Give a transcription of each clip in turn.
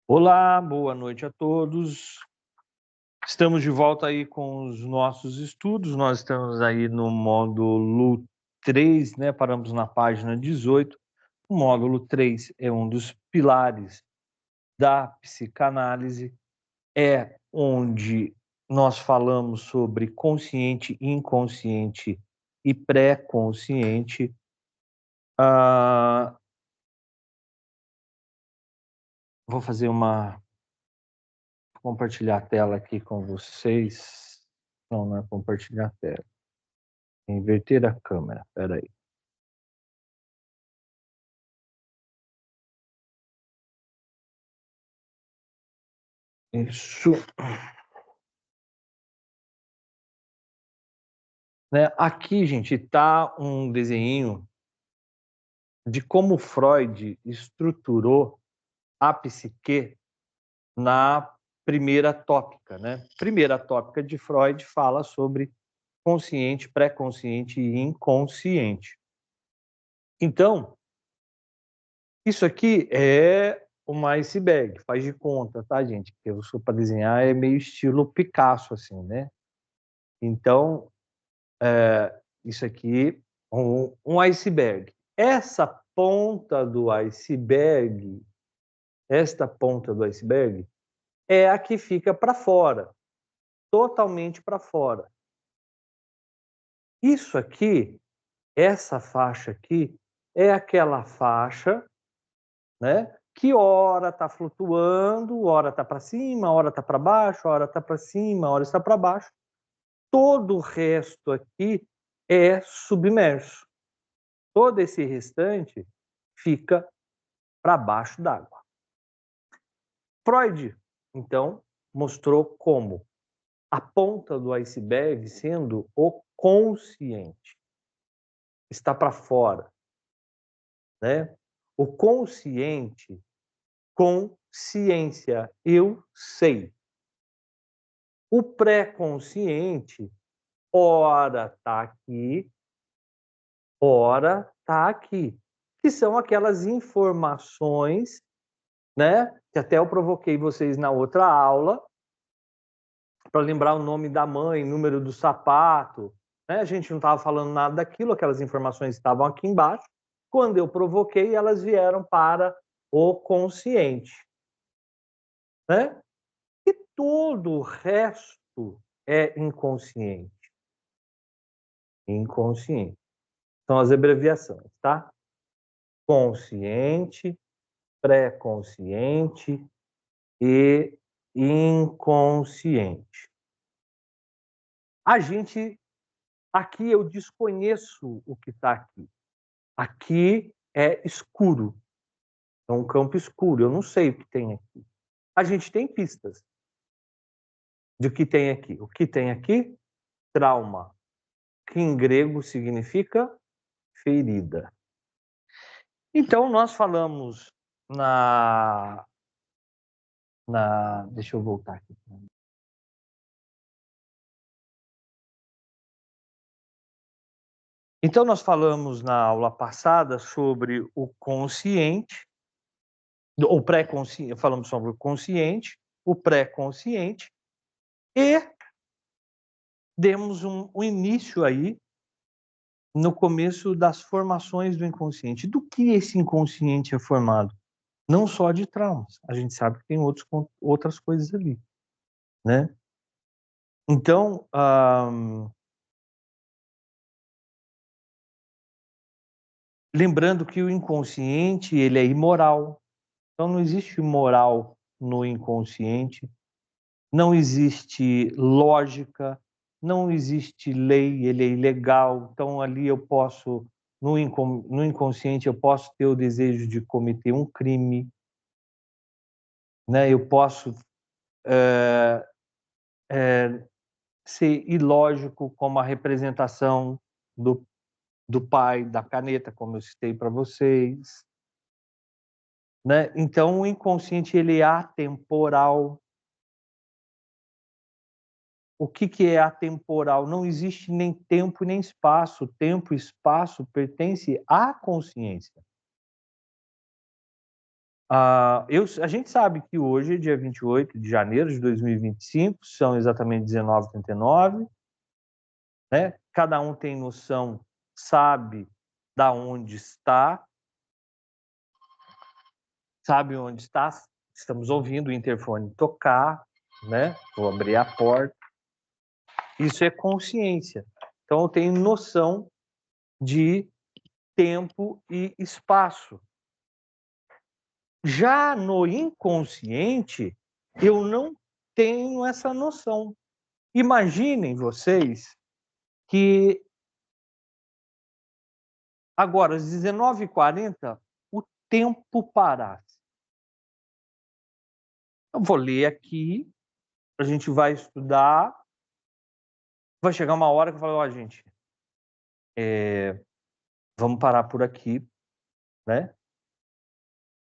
Olá, boa noite a todos. Estamos de volta aí com os nossos estudos. Nós estamos aí no módulo 3, né? Paramos na página 18. O módulo 3 é um dos pilares da psicanálise, é onde nós falamos sobre consciente, inconsciente e pré-consciente. Vou fazer compartilhar a tela aqui com vocês. Não é compartilhar a tela. Inverter a câmera, espera aí. Isso. Né? Aqui, gente, tá um desenho de como Freud estruturou a psique na primeira tópica, né? Primeira tópica de Freud fala sobre consciente, pré-consciente e inconsciente. Então, isso aqui é uma iceberg, faz de conta, tá, gente? Porque eu sou para desenhar é meio estilo Picasso, assim, né? Então, isso aqui um iceberg. Esta ponta do iceberg é a que fica para fora, totalmente para fora. Isso aqui, essa faixa aqui, é aquela faixa, né, que ora está flutuando, ora está para cima, ora está para baixo, ora está para cima, ora está para baixo. Todo o resto aqui é submerso. Todo esse restante fica para baixo d'água. Freud, então, mostrou como a ponta do iceberg sendo o consciente. Está para fora, né? O consciente, consciência, eu sei. O pré-consciente, ora está aqui, ora está aqui. Que são aquelas informações, né? Que até eu provoquei vocês na outra aula, para lembrar o nome da mãe, número do sapato, né? A gente não estava falando nada daquilo, aquelas informações estavam aqui embaixo. Quando eu provoquei, elas vieram para o consciente, né? E todo o resto é inconsciente. Inconsciente. São as abreviações, tá? Consciente, pré-consciente e inconsciente. A gente, aqui eu desconheço o que está aqui. Aqui é escuro, é um campo escuro, eu não sei o que tem aqui. A gente tem pistas de o que tem aqui. O que tem aqui? Trauma, que em grego significa ferida. Então, nós falamos deixa eu voltar aqui. Então, nós falamos na aula passada sobre o consciente, ou pré-consciente, falamos sobre o consciente, o pré-consciente, e demos um início aí no começo das formações do inconsciente. Do que esse inconsciente é formado? Não só de traumas, a gente sabe que tem outras coisas ali, né? Então, lembrando que o inconsciente, ele é imoral. Então, não existe moral no inconsciente, não existe lógica, não existe lei, ele é ilegal. Então, ali eu posso, no inconsciente, eu posso ter o desejo de cometer um crime, né? Eu posso ser ilógico como a representação do pai, da caneta, como eu citei para vocês, né? Então, o inconsciente, ele é atemporal. O que é atemporal? Não existe nem tempo nem espaço. Tempo e espaço pertencem à consciência. A gente sabe que hoje, dia 28 de janeiro de 2025, são exatamente 19h39, né? Cada um tem noção, sabe da onde está, sabe onde está. Estamos ouvindo o interfone tocar, né? Vou abrir a porta. Isso é consciência. Então, eu tenho noção de tempo e espaço. Já no inconsciente, eu não tenho essa noção. Imaginem vocês que agora, às 19h40, o tempo parasse. Eu vou ler aqui, a gente vai estudar, vai chegar uma hora que eu falo, gente, vamos parar por aqui, né?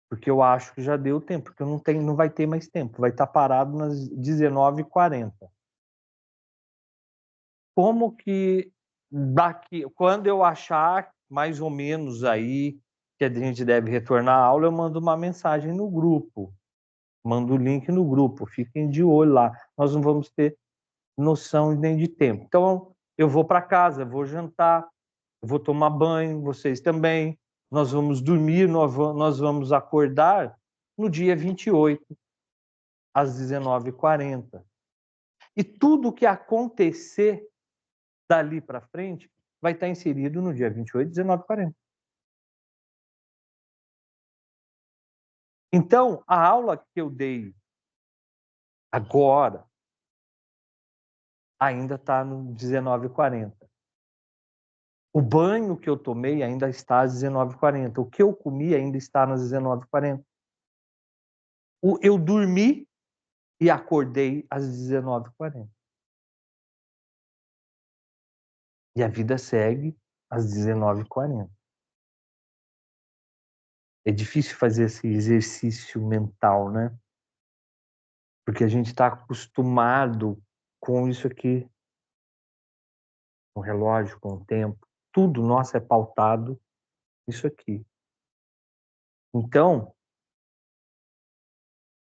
Porque eu acho que já deu tempo, porque não vai ter mais tempo, vai estar parado nas 19h40. Como que daqui, quando eu achar mais ou menos aí que a gente deve retornar à aula, eu mando uma mensagem no grupo, mando o link no grupo, fiquem de olho lá. Nós não vamos ter noção nem de tempo. Então, eu vou para casa, vou jantar, vou tomar banho, vocês também. Nós vamos dormir, nós vamos acordar no dia 28, às 19h40. E tudo que acontecer dali para frente vai estar inserido no dia 28, 19h40. Então, a aula que eu dei agora ainda está no 19h40. O banho que eu tomei ainda está às 19h40. O que eu comi ainda está às 19h40. Eu dormi e acordei às 19h40. E a vida segue às 19h40. É difícil fazer esse exercício mental, né? Porque a gente está acostumado com isso aqui, com o relógio, com o tempo. Tudo nosso é pautado isso aqui. Então,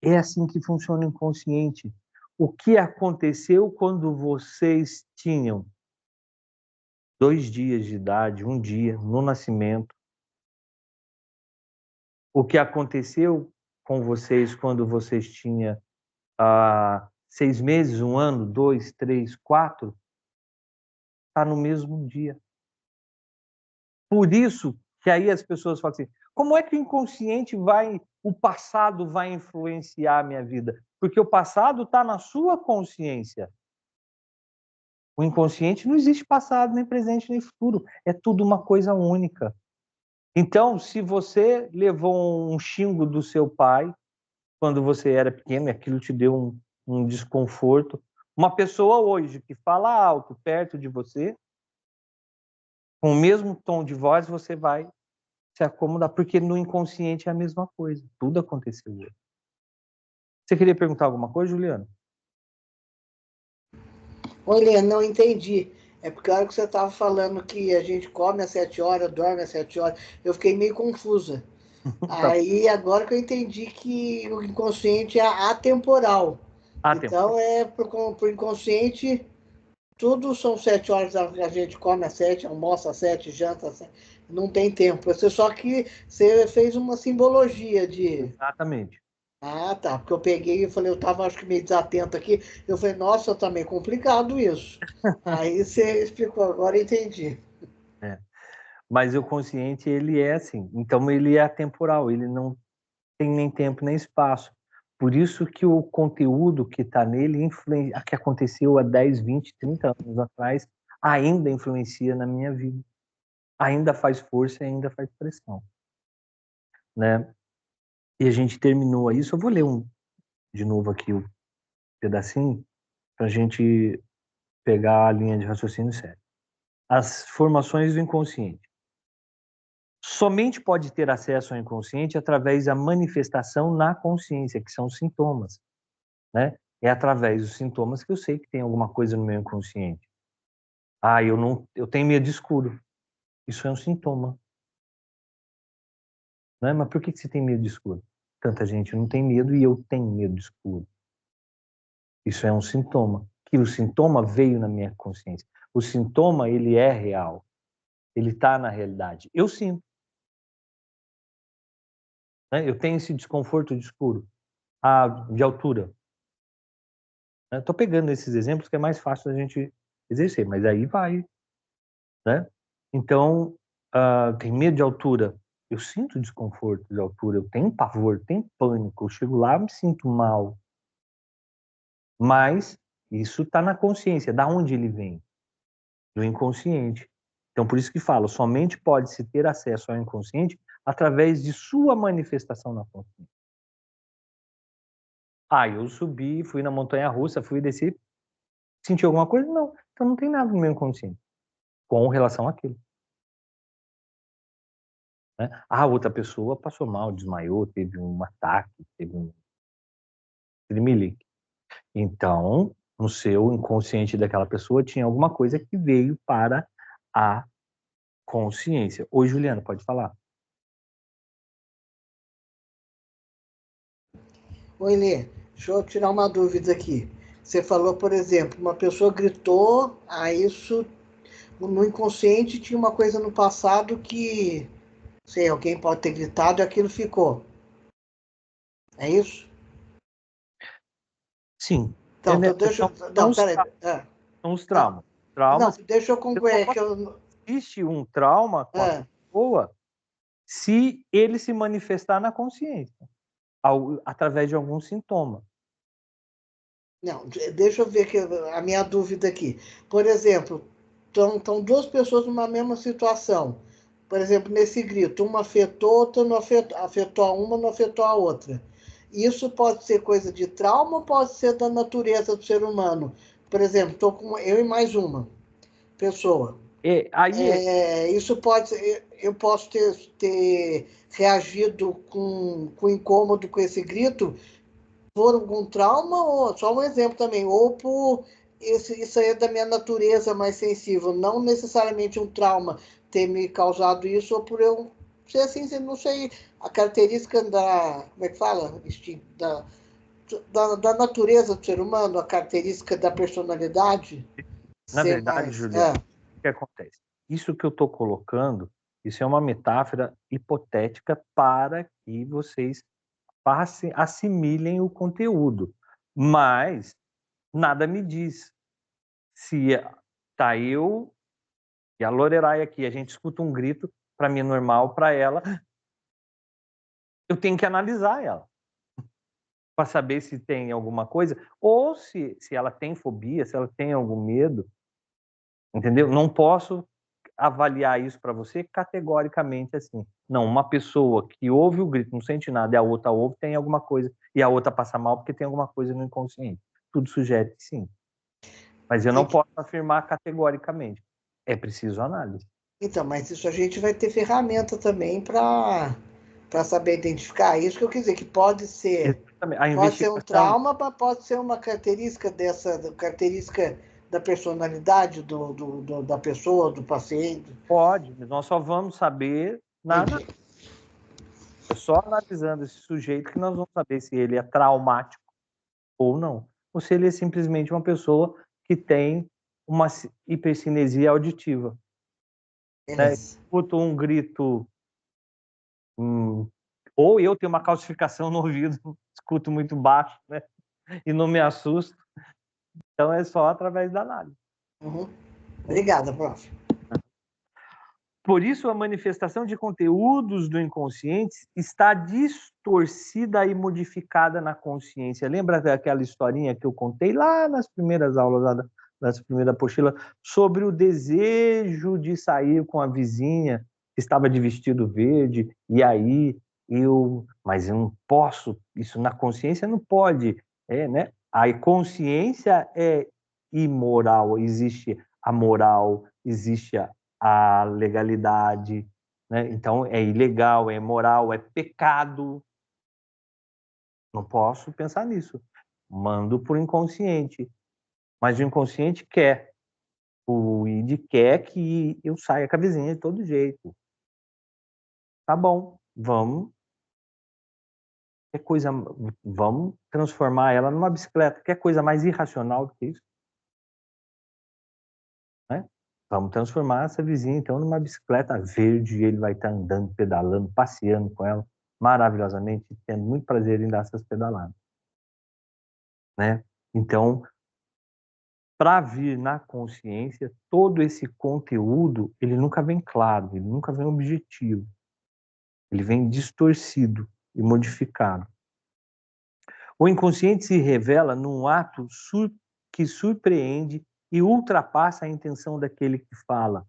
é assim que funciona o inconsciente. O que aconteceu quando vocês tinham 2 dias de idade, 1 dia, no nascimento? O que aconteceu com vocês quando vocês tinham 6 meses, 1 ano, 2, 3, 4? Está no mesmo dia. Por isso que aí as pessoas falam assim, como é que o inconsciente o passado vai influenciar a minha vida? Porque o passado está na sua consciência. O inconsciente não existe passado, nem presente, nem futuro. É tudo uma coisa única. Então, se você levou um xingo do seu pai quando você era pequeno e aquilo te deu um desconforto, uma pessoa hoje que fala alto perto de você, com o mesmo tom de voz, você vai se acomodar, porque no inconsciente é a mesma coisa. Tudo aconteceu hoje. Você queria perguntar alguma coisa, Juliana? Oi, Lê, não entendi. É porque a hora que você estava falando que a gente come às 7 horas, dorme às 7 horas, eu fiquei meio confusa. Tá. Aí, agora que eu entendi que o inconsciente é atemporal. Tempo. Então, pro inconsciente, tudo são 7 horas, a gente come às 7, almoça às 7, janta às 7. Não tem tempo. Você só que você fez uma simbologia de... Exatamente. Ah, tá. Porque eu peguei e falei, eu estava acho que meio desatento aqui. Eu falei, nossa, tá meio complicado isso. Aí você explicou, agora eu entendi. É. Mas o consciente, ele é assim. Então, ele é atemporal, ele não tem nem tempo nem espaço. Por isso que o conteúdo que está nele, que aconteceu há 10, 20, 30 anos atrás, ainda influencia na minha vida. Ainda faz força e ainda faz pressão. Né? E a gente terminou isso. Eu vou ler de novo aqui o pedacinho para a gente pegar a linha de raciocínio sério. As formações do inconsciente. Somente pode ter acesso ao inconsciente através da manifestação na consciência, que são os sintomas, né? É através dos sintomas que eu sei que tem alguma coisa no meu inconsciente. Eu tenho medo de escuro. Isso é um sintoma. Né? Mas por que você tem medo de escuro? Tanta gente não tem medo e eu tenho medo do escuro. Isso é um sintoma. Que o sintoma veio na minha consciência. O sintoma, ele é real. Ele está na realidade. Eu sinto. Né? Eu tenho esse desconforto de escuro, de altura. Estou pegando esses exemplos que é mais fácil da gente exercer, mas aí vai. Né? Então, tem medo de altura. Eu sinto desconforto de altura, eu tenho pavor, tenho pânico. Eu chego lá, me sinto mal. Mas isso está na consciência. Da onde ele vem? Do inconsciente. Então, por isso que falo, somente pode-se ter acesso ao inconsciente através de sua manifestação na consciência. Eu subi, fui na montanha-russa, fui descer, senti alguma coisa? Não. Então não tem nada no meu inconsciente com relação àquilo. Né? Outra pessoa passou mal, desmaiou, teve um ataque, teve um tremelique. Então, no seu inconsciente daquela pessoa tinha alguma coisa que veio para a consciência. Oi, Juliana, pode falar. Oi, Lê, deixa eu tirar uma dúvida aqui. Você falou, por exemplo, uma pessoa gritou, isso no inconsciente tinha uma coisa no passado que, sei, alguém pode ter gritado e aquilo ficou. É isso? Sim. Então, deixa. São Não, os, peraí. são os Não, traumas. não, Traumas. deixa eu concluir. Que eu, Existe um trauma com a pessoa se ele se manifestar na consciência, através de algum sintoma. não, deixa eu ver que a minha dúvida aqui. Por exemplo, estão duas pessoas numa mesma situação. Por exemplo, nesse grito, uma afetou, outra não afetou, afetou a uma, não afetou a outra. Isso pode ser coisa de trauma ou pode ser da natureza do ser humano? Por exemplo, estou com eu e mais uma pessoa. Isso pode ser, eu posso ter reagido com incômodo com esse grito por algum trauma, ou só um exemplo também, ou por isso aí é da minha natureza mais sensível, não necessariamente um trauma ter me causado isso, ou por eu ser assim, não sei, a característica como é que fala? Da natureza do ser humano, a característica da personalidade Na ser verdade, mais. Juliana, o que acontece? Isso que eu estou colocando, isso é uma metáfora hipotética para que vocês assimilem o conteúdo. Mas nada me diz se tá eu e a Lorelai aqui, a gente escuta um grito, para mim é normal, para ela, eu tenho que analisar ela para saber se tem alguma coisa ou se ela tem fobia, se ela tem algum medo, entendeu? Não posso avaliar isso para você categoricamente assim. Não, uma pessoa que ouve o grito, não sente nada, e a outra ouve, tem alguma coisa, e a outra passa mal porque tem alguma coisa no inconsciente. Tudo sugere que sim. Mas eu não posso afirmar categoricamente. É preciso análise. Então, mas isso a gente vai ter ferramenta também para saber identificar. Isso que eu quis dizer, que Exatamente. A pode ser um investigação trauma, mas pode ser uma característica característica da personalidade da pessoa, do paciente. pode, mas nós só vamos saber Entendi. é só analisando esse sujeito que nós vamos saber se ele é traumático ou não. Ou se ele é simplesmente uma pessoa que tem uma hipercinesia auditiva. Né? Beleza. Escuto um grito, ou eu tenho uma calcificação no ouvido, escuto muito baixo, né? E não me assusto. Então é só através da análise. Uhum. Obrigada, prof. Por isso, a manifestação de conteúdos do inconsciente está distorcida e modificada na consciência. Lembra daquela historinha que eu contei lá nas primeiras aulas, nas primeiras apostilas, sobre o desejo de sair com a vizinha que estava de vestido verde, e aí mas eu não posso, isso na consciência não pode, né? A consciência é imoral, existe a moral, existe a legalidade, né? Então é ilegal, é imoral, é pecado. Não posso pensar nisso. Mando por inconsciente, mas o inconsciente quer. O id quer que eu saia com a vizinha de todo jeito. Tá bom, vamos Quer coisa, vamos transformar ela numa bicicleta. Quer coisa mais irracional do que isso? Né? Vamos transformar essa vizinha, então, numa bicicleta verde, e ele vai estar andando, pedalando, passeando com ela, maravilhosamente, tendo muito prazer em dar essas pedaladas. Né? Então, para vir na consciência, todo esse conteúdo, ele nunca vem claro, ele nunca vem objetivo. Ele vem distorcido e modificado. O inconsciente se revela num ato que surpreende e ultrapassa a intenção daquele que fala,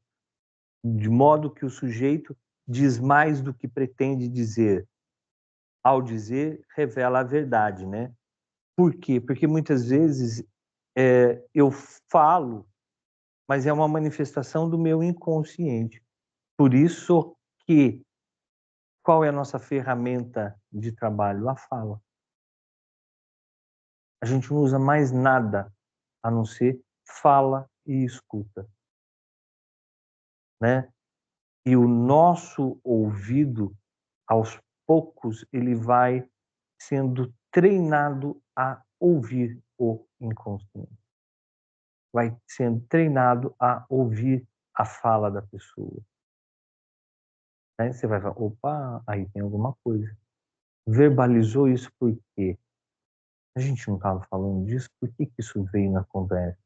de modo que o sujeito diz mais do que pretende dizer. Ao dizer, revela a verdade, né? Por quê? Porque muitas vezes eu falo, mas é uma manifestação do meu inconsciente. Por isso que, qual é a nossa ferramenta de trabalho? A fala. A gente não usa mais nada a não ser fala e escuta, né? E o nosso ouvido, aos poucos, ele vai sendo treinado a ouvir o inconsciente. Vai sendo treinado a ouvir a fala da pessoa. Né? Você vai falar, opa, aí tem alguma coisa. Verbalizou isso por quê? A gente não estava falando disso, por que isso veio na conversa?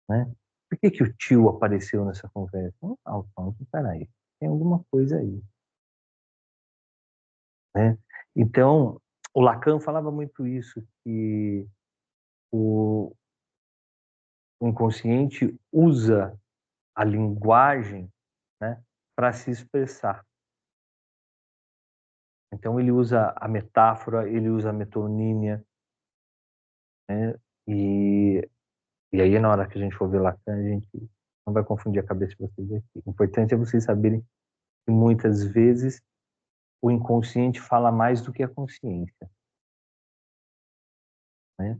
Né? Por que o tio apareceu nessa conversa? Alfonso, peraí, tem alguma coisa aí. Né? Então, o Lacan falava muito isso, que o inconsciente usa a linguagem, né, para se expressar. Então, ele usa a metáfora, ele usa a metonímia, né? E aí, na hora que a gente for ver Lacan, a gente não vai confundir a cabeça de vocês aqui. O importante é vocês saberem que muitas vezes o inconsciente fala mais do que a consciência. Né?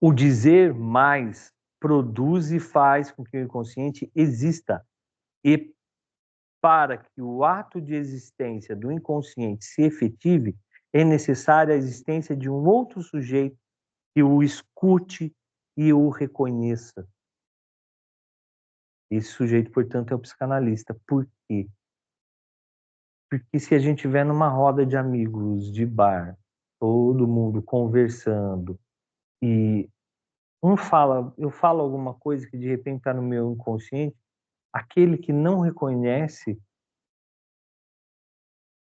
O dizer mais produz e faz com que o inconsciente exista. E para que o ato de existência do inconsciente se efetive, é necessária a existência de um outro sujeito que o escute e o reconheça. Esse sujeito, portanto, é o psicanalista. Por quê? Porque se a gente estiver numa roda de amigos, de bar, todo mundo conversando, e eu falo alguma coisa que de repente está no meu inconsciente, aquele que não reconhece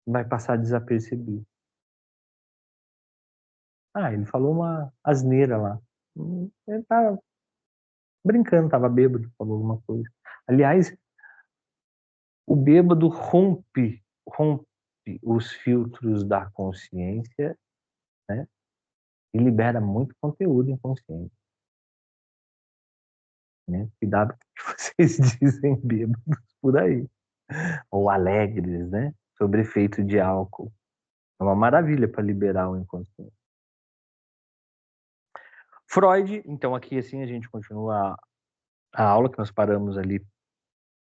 vai passar desapercebido. Ah, ele falou uma asneira lá. Ele estava brincando, estava bêbado, falou alguma coisa. Aliás, o bêbado rompe os filtros da consciência, né? E libera muito conteúdo inconsciente. Né? Cuidado com o que vocês dizem bêbados por aí. Ou alegres, né? Sobre efeito de álcool. É uma maravilha para liberar o inconsciente. Freud, então aqui assim a gente continua a aula que nós paramos ali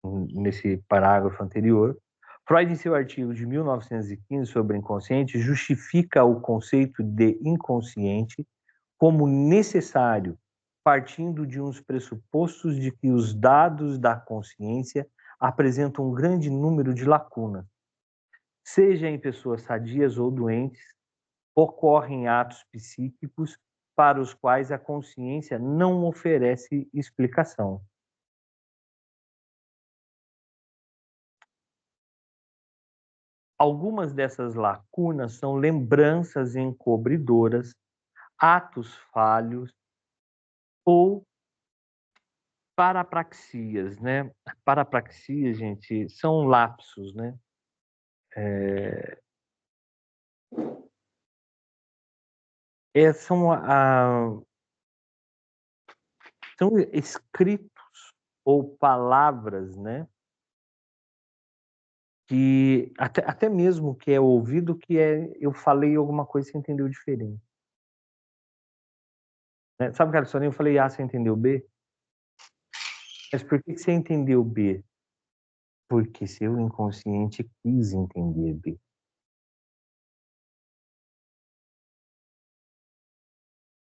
nesse parágrafo anterior. Freud, em seu artigo de 1915 sobre o inconsciente, justifica o conceito de inconsciente como necessário, partindo de uns pressupostos de que os dados da consciência apresentam um grande número de lacunas. Seja em pessoas sadias ou doentes, ocorrem atos psíquicos para os quais a consciência não oferece explicação. Algumas dessas lacunas são lembranças encobridoras, atos falhos ou parapraxias, né? Parapraxia, gente, são lapsos, né? São, são escritos ou palavras, né? Que até mesmo que é ouvido, que eu falei alguma coisa e você entendeu diferente. Né? Sabe aquela historinha? Eu falei A, você entendeu B? Mas por que você entendeu B? Porque seu inconsciente quis entender B.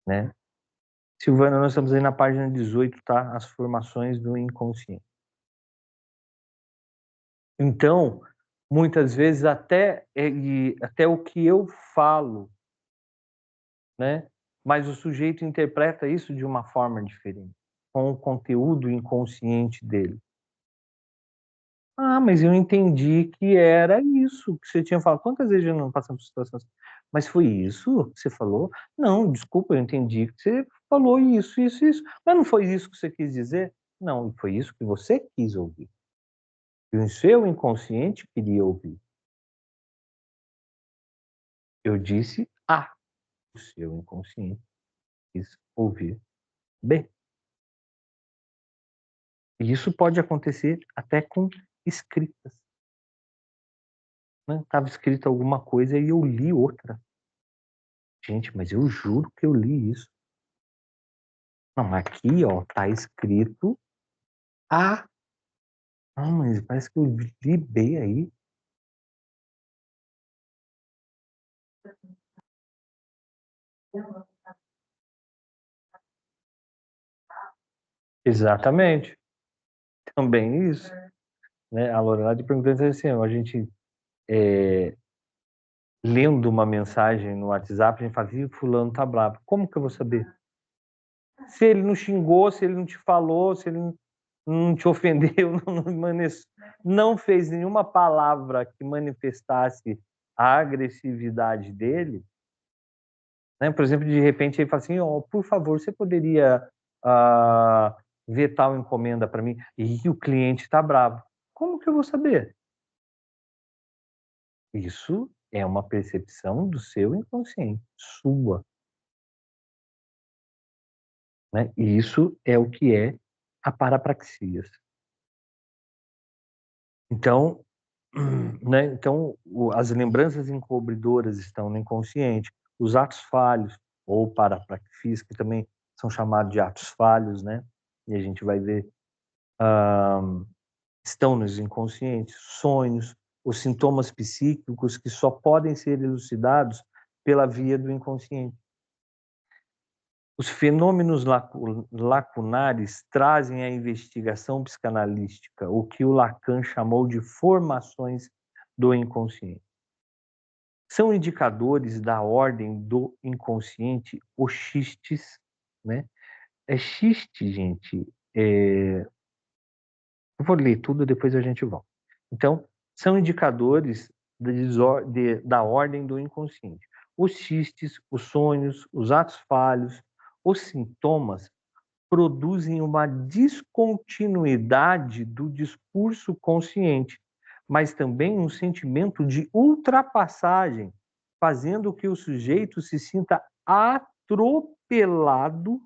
Né? Silvana, nós estamos aí na página 18, tá? As formações do inconsciente. Então, muitas vezes até o que eu falo, né? Mas o sujeito interpreta isso de uma forma diferente, com o conteúdo inconsciente dele. Ah, mas eu entendi que era isso que você tinha falado. Quantas vezes já não passamos por situações assim? Mas foi isso que você falou? Não, desculpa, eu entendi que você falou isso, isso, isso. Mas não foi isso que você quis dizer? Não, foi isso que você quis ouvir. E o seu inconsciente queria ouvir. Eu disse A. O seu inconsciente quis ouvir B. E isso pode acontecer até com escritas. Estava escrita alguma coisa e eu li outra. Gente, mas eu juro que eu li isso. Não, aqui, ó, tá escrito A. Ah, mas parece que eu li B aí. Exatamente. Também isso. Né? A Lorelade perguntando assim, a gente lendo uma mensagem no WhatsApp, a gente fala, fulano tá bravo. Como que eu vou saber? Se ele não xingou, se ele não te falou, se ele não te ofendeu, não fez nenhuma palavra que manifestasse a agressividade dele, né? Por exemplo, de repente ele fala assim, oh, por favor, você poderia ver tal encomenda para mim? E o cliente está bravo. Como que eu vou saber? Isso é uma percepção do seu inconsciente, sua. Né? E isso é o que é a parapraxia. Então, né? Então, as lembranças encobridoras estão no inconsciente, os atos falhos, ou parapraxis, que também são chamados de atos falhos, né? E a gente vai ver, estão nos inconscientes, sonhos, os sintomas psíquicos que só podem ser elucidados pela via do inconsciente. Os fenômenos lacunares trazem à investigação psicanalística o que o Lacan chamou de formações do inconsciente. São indicadores da ordem do inconsciente, os xistes, né? Xiste, gente, eu vou ler tudo, depois a gente volta. Então, são indicadores da ordem do inconsciente. Os xistes, os sonhos, os atos falhos, os sintomas produzem uma descontinuidade do discurso consciente, mas também um sentimento de ultrapassagem, fazendo que o sujeito se sinta atropelado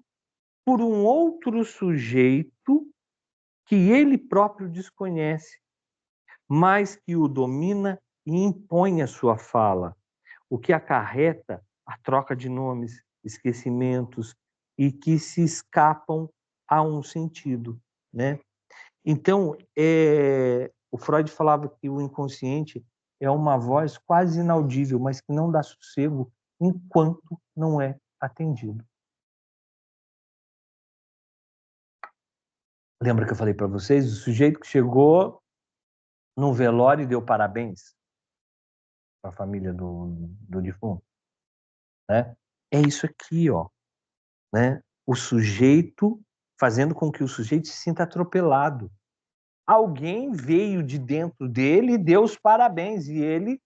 por um outro sujeito que ele próprio desconhece, mas que o domina e impõe a sua fala, o que acarreta a troca de nomes, esquecimentos e que se escapam a um sentido, né? Então, o Freud falava que o inconsciente é uma voz quase inaudível, mas que não dá sossego enquanto não é atendido. Lembra que eu falei para vocês? O sujeito que chegou no velório e deu parabéns para a família do defunto, né? É isso aqui, ó, né? O sujeito fazendo com que o sujeito se sinta atropelado. Alguém veio de dentro dele e deu os parabéns, e ele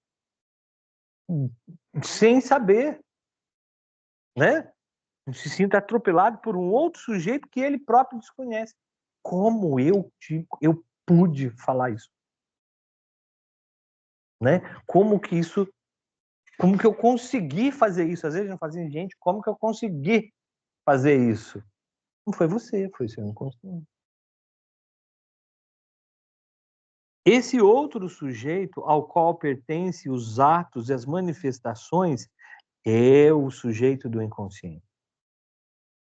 sem saber, né? Se sinta atropelado por um outro sujeito que ele próprio desconhece. Como eu pude falar isso? Né? Como que eu consegui fazer isso? Às vezes não fazia, gente, como que eu consegui fazer isso? Não foi você, foi seu inconsciente. Esse outro sujeito ao qual pertencem os atos e as manifestações é o sujeito do inconsciente.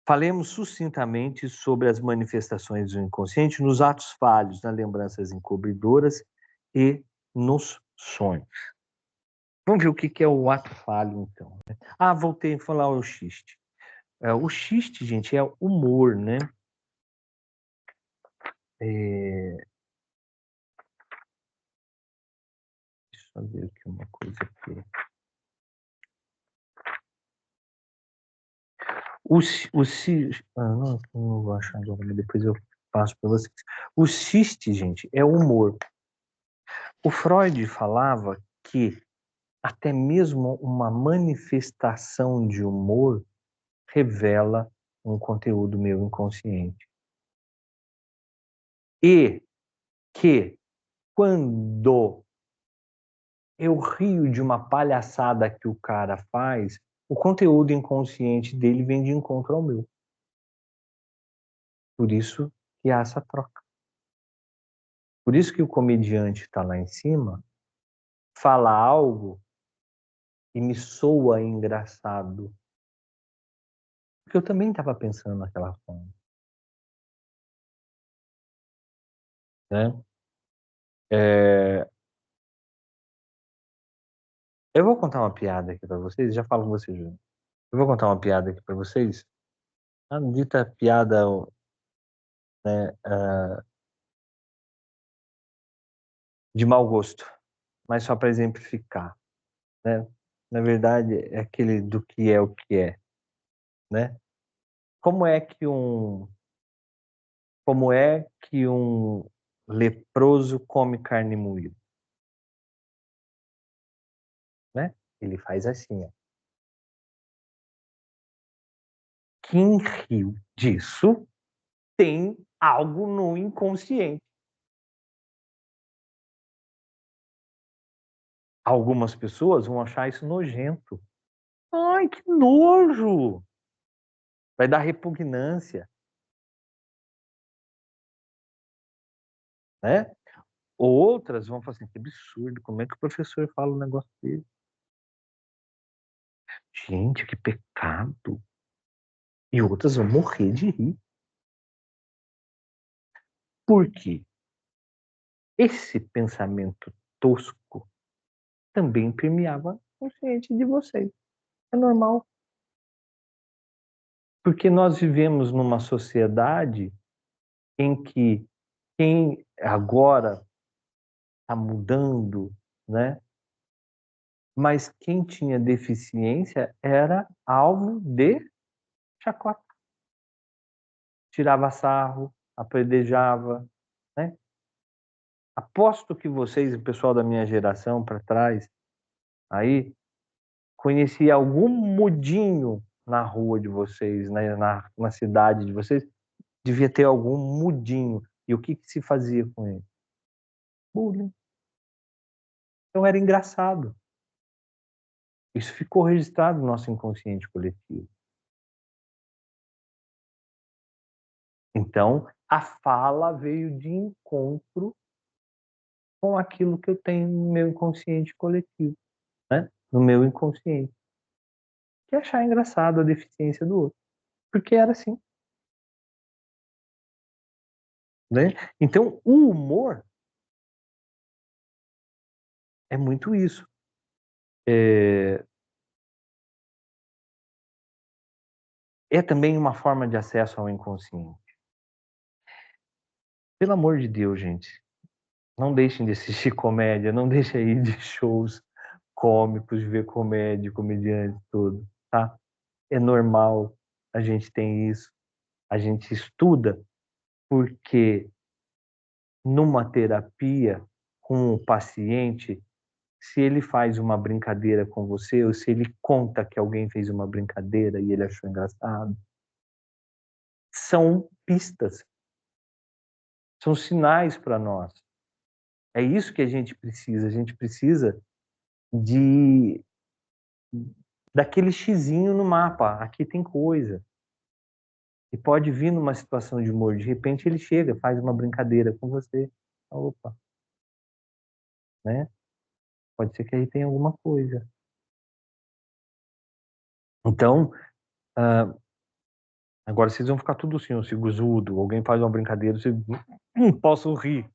Falemos sucintamente sobre as manifestações do inconsciente nos atos falhos, nas lembranças encobridoras e nos sonhos. Vamos ver o que é o ato falho, então. Voltei a falar o xiste. O xiste, gente, é humor, né? Deixa eu ver aqui uma coisa aqui. Não vou achar agora, mas depois eu passo para vocês. O xiste, gente, é humor. O Freud falava que até mesmo uma manifestação de humor revela um conteúdo meu inconsciente. E que quando eu rio de uma palhaçada que o cara faz, o conteúdo inconsciente dele vem de encontro ao meu. Por isso que há essa troca. Por isso que o comediante está lá em cima, fala algo e me soa engraçado. Porque eu também estava pensando naquela forma. Né? Eu vou contar uma piada aqui para vocês, já falo com vocês, Júnior. Eu vou contar uma piada aqui para vocês. A dita piada, né, de mau gosto, mas só para exemplificar, né? Na verdade, é aquele do que é o que é, né? Como é que um leproso come carne moída, né? Ele faz assim, ó. Quem riu disso tem algo no inconsciente. Algumas pessoas vão achar isso nojento. Ai, que nojo! Vai dar repugnância, né? Outras vão falar assim, que absurdo, como é que o professor fala um negócio dele? Gente, que pecado! E outras vão morrer de rir. Por quê? Esse pensamento tosco também permeava o consciente de vocês. É normal. Porque nós vivemos numa sociedade em que quem agora está mudando, né? Mas quem tinha deficiência era alvo de chacota. Tirava sarro, apedrejava, né? Aposto que vocês, o pessoal da minha geração para trás, aí, conhecia algum mudinho na rua de vocês, né? na cidade de vocês, devia ter algum mudinho. E o que se fazia com ele? Bullying. Então era engraçado. Isso ficou registrado no nosso inconsciente coletivo. Então, a fala veio de encontro com aquilo que eu tenho no meu inconsciente coletivo, né? No meu inconsciente. Que é achar engraçado a deficiência do outro. Porque era assim. Né? Então, o humor é muito isso. É também uma forma de acesso ao inconsciente. Pelo amor de Deus, gente, não deixem de assistir comédia, não deixem aí de shows cômicos, de ver comédia, comediante, tudo, tá? É normal, a gente tem isso, a gente estuda, porque numa terapia com o paciente, se ele faz uma brincadeira com você, ou se ele conta que alguém fez uma brincadeira e ele achou engraçado, são pistas, são sinais para nós. É isso que a gente precisa de daquele xizinho no mapa, aqui tem coisa. E pode vir numa situação de humor, de repente ele chega, faz uma brincadeira com você. Opa, né? Pode ser que aí tenha alguma coisa. Então, Agora vocês vão ficar tudo assim, siguzudo, alguém faz uma brincadeira, você posso rir.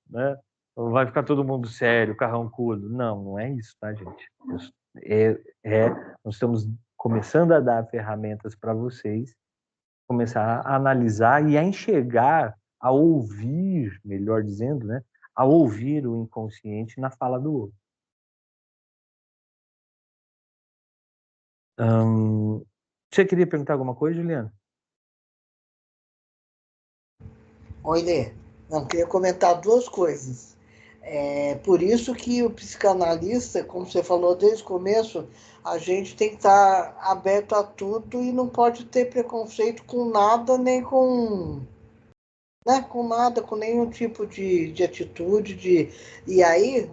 Né? Vai ficar todo mundo sério, carrancudo. Não, não é isso, tá, gente? Nós estamos começando a dar ferramentas para vocês começar a analisar e a enxergar, a ouvir, melhor dizendo, né? A ouvir o inconsciente na fala do outro. Você queria perguntar alguma coisa, Juliana? Oi, Lê. Não, queria comentar duas coisas. Por isso que o psicanalista, como você falou desde o começo, a gente tem que estar aberto a tudo e não pode ter preconceito com nada, nem com, né, com nada, com nenhum tipo de atitude. E aí,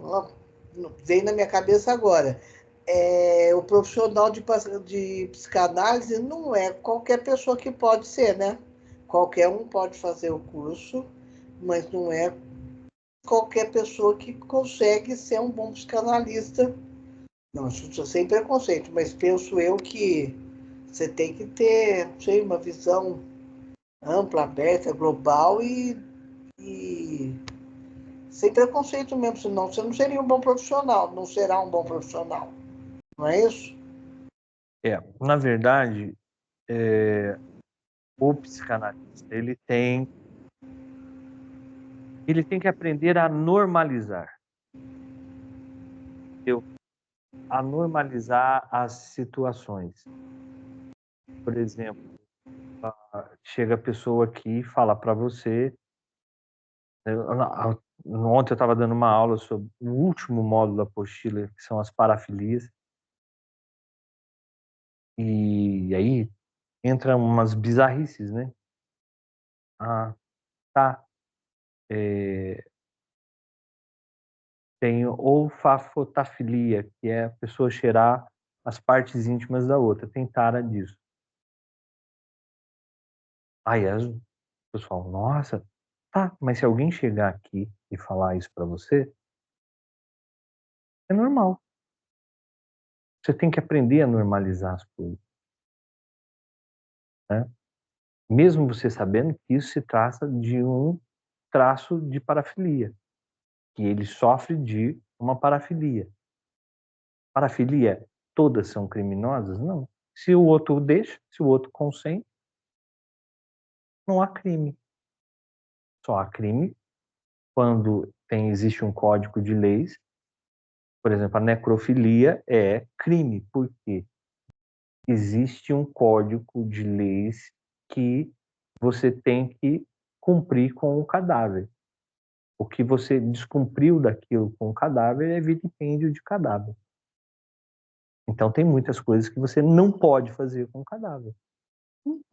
vem na minha cabeça agora, o profissional de psicanálise não é qualquer pessoa que pode ser, né? Qualquer um pode fazer o curso, mas não é qualquer pessoa que consegue ser um bom psicanalista. Não, isso sem preconceito, mas penso eu que você tem que ter, não sei, uma visão ampla, aberta, global e sem preconceito mesmo, senão você não seria um bom profissional, não será um bom profissional, não é isso? Na verdade, o psicanalista, ele tem que aprender a normalizar, entendeu? A normalizar as situações. Por exemplo, chega a pessoa aqui e fala para você. Ontem eu estava dando uma aula sobre o último módulo da apostila, que são as parafilias. E aí entram umas bizarrices, né? Ah, tá. Tem olfafotafilia, que é a pessoa cheirar as partes íntimas da outra. Tem tara disso. Aí o pessoal, nossa, tá, mas se alguém chegar aqui e falar isso para você, é normal. Você tem que aprender a normalizar as coisas, né? Mesmo você sabendo que isso se trata de um traço de parafilia, que ele sofre de uma parafilia. Parafilia, todas são criminosas? Não. Se o outro deixa, se o outro consente, não há crime. Só há crime quando existe um código de leis. Por exemplo, a necrofilia é crime. Por quê? Existe um código de leis que você tem que cumprir com o cadáver. O que você descumpriu daquilo com o cadáver é vilipêndio de cadáver. Então tem muitas coisas que você não pode fazer com o cadáver.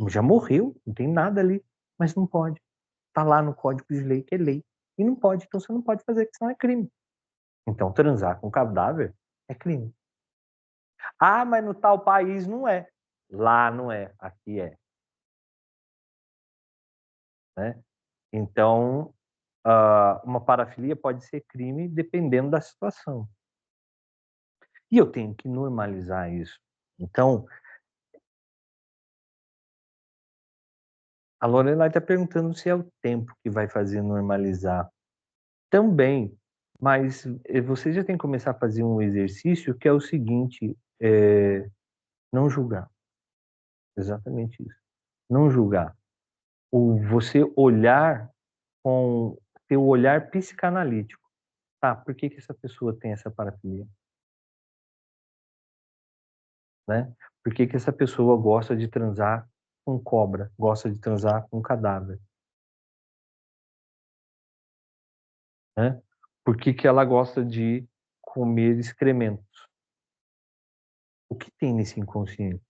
Já morreu, não tem nada ali, mas não pode. Está lá no código de lei que é lei. E não pode, então você não pode fazer, porque senão é crime. Então transar com cadáver é crime. Ah, mas no tal país não é. Lá não é, aqui é. Né? Então, uma parafilia pode ser crime dependendo da situação. E eu tenho que normalizar isso. Então, a Lorelai está perguntando se é o tempo que vai fazer normalizar. Também, mas você já tem que começar a fazer um exercício que é o seguinte, não julgar. Exatamente isso. Não julgar. Você olhar com ter o olhar psicanalítico. Tá, por que essa pessoa tem essa parafilia? Né? Por que essa pessoa gosta de transar com cobra, gosta de transar com cadáver? Né? Por que ela gosta de comer excrementos? O que tem nesse inconsciente?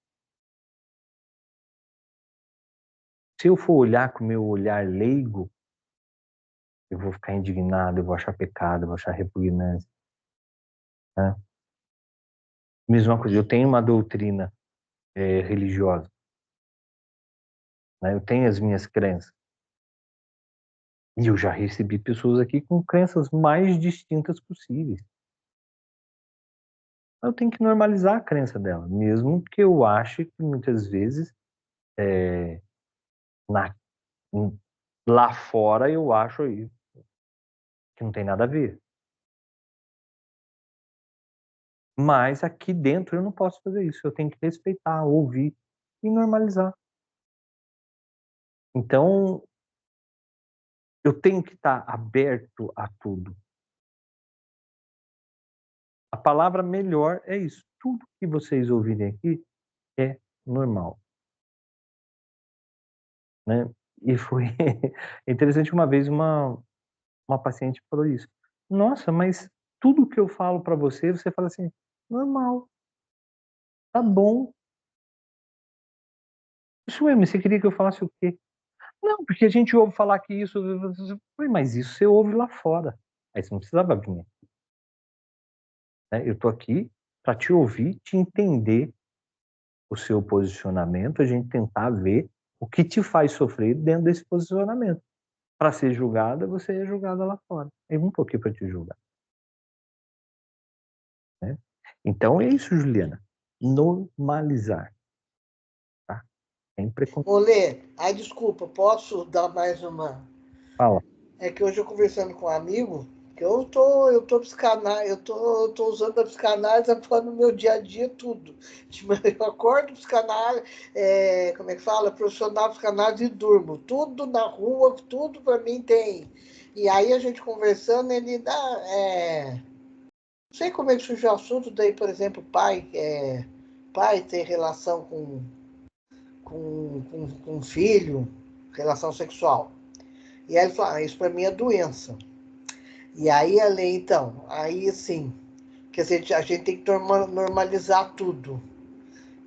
Se eu for olhar com o meu olhar leigo, eu vou ficar indignado, eu vou achar pecado, eu vou achar repugnância. Né? Mesma coisa, eu tenho uma doutrina religiosa, né? Eu tenho as minhas crenças. E eu já recebi pessoas aqui com crenças mais distintas possíveis. Eu tenho que normalizar a crença dela, mesmo que eu ache que muitas vezes na, lá fora eu acho aí que não tem nada a ver. Mas aqui dentro eu não posso fazer isso. Eu tenho que respeitar, ouvir e normalizar. Então, eu tenho que estar aberto a tudo. A palavra melhor é isso. Tudo que vocês ouvirem aqui é normal. Né? E foi interessante uma vez uma paciente falou isso. Nossa, mas tudo que eu falo para você, você fala assim, normal, tá bom. Isso mesmo, você queria que eu falasse o quê? Não, porque a gente ouve falar que isso... Mas isso você ouve lá fora. Aí você não precisava vir. Né? Eu tô aqui para te ouvir, te entender o seu posicionamento, a gente tentar ver o que te faz sofrer dentro desse posicionamento. Para ser julgada, você é julgada lá fora. Eu não tô aqui para te julgar. Né? Então é isso, Juliana. Normalizar. Tá? Sem preconceito. Olê, ai, desculpa, posso dar mais uma? Fala. É que hoje eu conversando com um amigo, que eu tô psicanálise, eu tô usando a psicanálise no meu dia a dia tudo. Tipo, eu acordo psicanálise, como é que fala? Profissional psicanálise e durmo. Tudo na rua, tudo para mim tem. E aí a gente conversando, ele dá. Não sei como é que surgiu o assunto, daí, por exemplo, pai tem relação com filho, relação sexual. E aí ele falou, isso para mim é doença. E aí a lei, então, aí sim, quer dizer, a gente tem que normalizar tudo.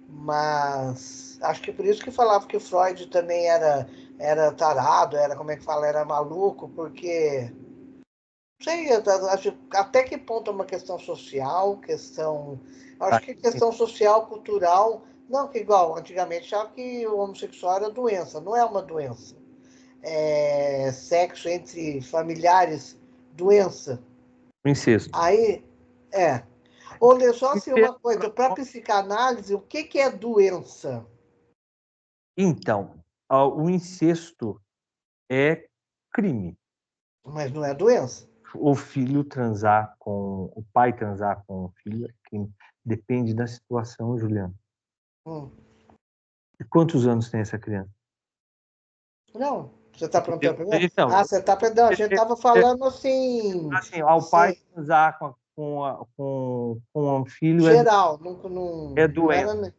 Mas acho que por isso que falava que o Freud também era tarado, era, como é que fala, era maluco, porque não sei, acho, até que ponto é uma questão social, acho Tá? que questão social, cultural, não que igual, antigamente achava que o homossexual era doença, não é uma doença. Sexo entre familiares, doença. O incesto. Aí, é. Olha, só assim Incesto. uma coisa, para psicanálise, o que é doença? Então, o incesto é crime. Mas não é doença. O filho transar com... O pai transar com o filho é crime. Depende da situação, Juliana. Hum. E quantos anos tem essa criança? Não, você está perguntando para mim? Então, Ah, você está perguntando, a gente estava falando assim, assim, ao pai sei, transar com um filho geral, não, é não era. doença.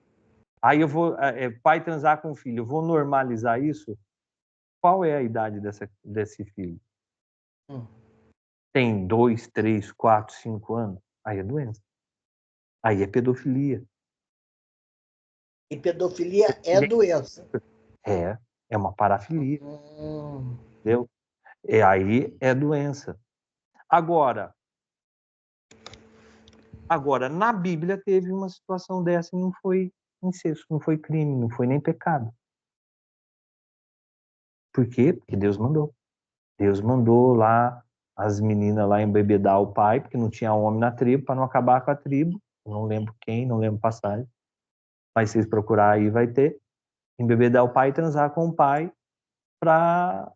Aí eu vou, pai transar com filho, eu vou normalizar isso? Qual é a idade desse filho? Hum. Tem 2, 3, 4, 5 anos? Aí é doença. Aí é pedofilia. E pedofilia é doença. É uma parafilia, Hum. entendeu? Aí é doença. Agora, na Bíblia teve uma situação dessa e não foi incesto, não foi crime, não foi nem pecado. Por quê? Porque Deus mandou. Deus mandou lá as meninas lá embebedar o pai, porque não tinha homem na tribo, para não acabar com a tribo. Não lembro quem, não lembro passagem. Mas se vocês procurar aí, vai ter. Embebedar o pai e transar com o pai para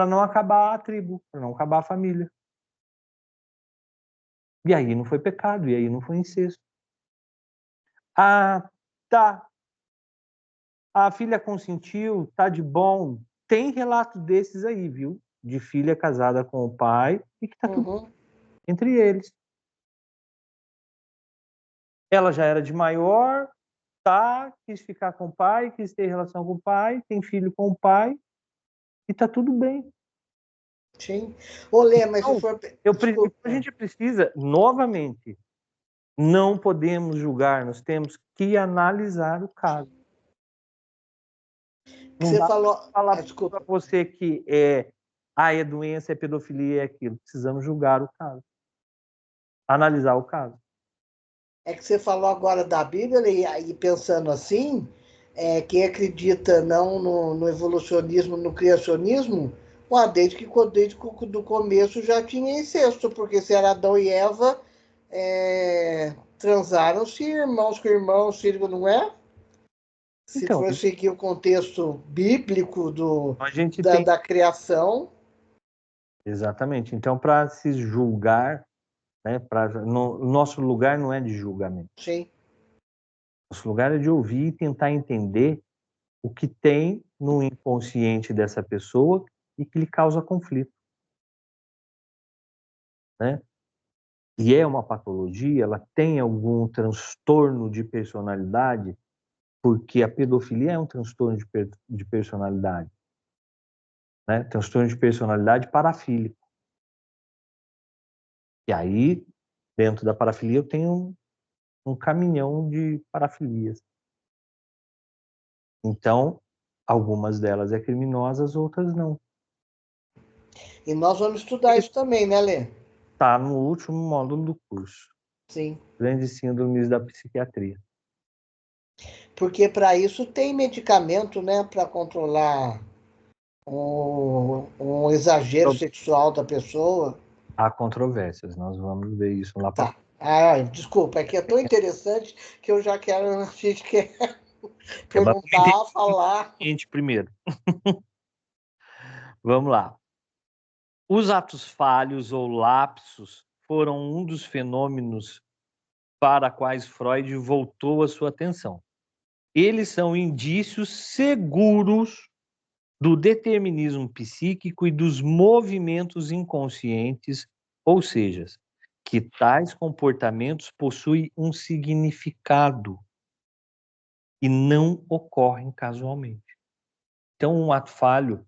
não acabar a tribo, para não acabar a família. E aí não foi pecado, e aí não foi incesto. Ah, tá. A filha consentiu, tá de bom. Tem relato desses aí, viu? De filha casada com o pai e que tá tudo Uhum. entre eles. Ela já era de maior, tá, quis ficar com o pai, quis ter relação com o pai, tem filho com o pai e tá tudo bem. Sim. Olê, mas se Então, for. a Desculpa. gente precisa, novamente, não podemos julgar, nós temos que analisar o caso. Que Não você dá falou. para falar para Desculpa. você que é doença, é pedofilia, é aquilo. Precisamos julgar o caso, analisar o caso. É que você falou agora da Bíblia, e aí pensando assim, quem acredita não no evolucionismo, no criacionismo, desde que do começo já tinha incesto, porque se era Adão e Eva, transaram-se irmãos com irmãos, filho, não é? Se Então, for seguir o contexto bíblico a gente da, tem... da criação, Exatamente. Então, para se julgar, né, o nosso lugar não é de julgamento. sim. Nosso lugar é de ouvir e tentar entender o que tem no inconsciente dessa pessoa e que lhe causa conflito, né? E é uma patologia, ela tem algum transtorno de personalidade, porque a pedofilia é um transtorno de personalidade, né? Transtorno de personalidade parafílico. E aí, dentro da parafilia, eu tenho um caminhão de parafilias. Então, algumas delas é criminosas, outras não. E nós vamos estudar isso também, né, Lê? Está no último módulo do curso. Sim. Grandes síndromes da psiquiatria. Porque para isso tem medicamento, né, para controlar um exagero sexual da pessoa. Há controvérsias, nós vamos ver isso lá para Tá. Ah, desculpa, é que é tão interessante que eu já quero, a gente quer perguntar, falar. primeiro. Vamos lá. Os atos falhos ou lapsos foram um dos fenômenos para quais Freud voltou a sua atenção. Eles são indícios seguros do determinismo psíquico e dos movimentos inconscientes, ou seja, que tais comportamentos possuem um significado e não ocorrem casualmente. Então, um ato falho,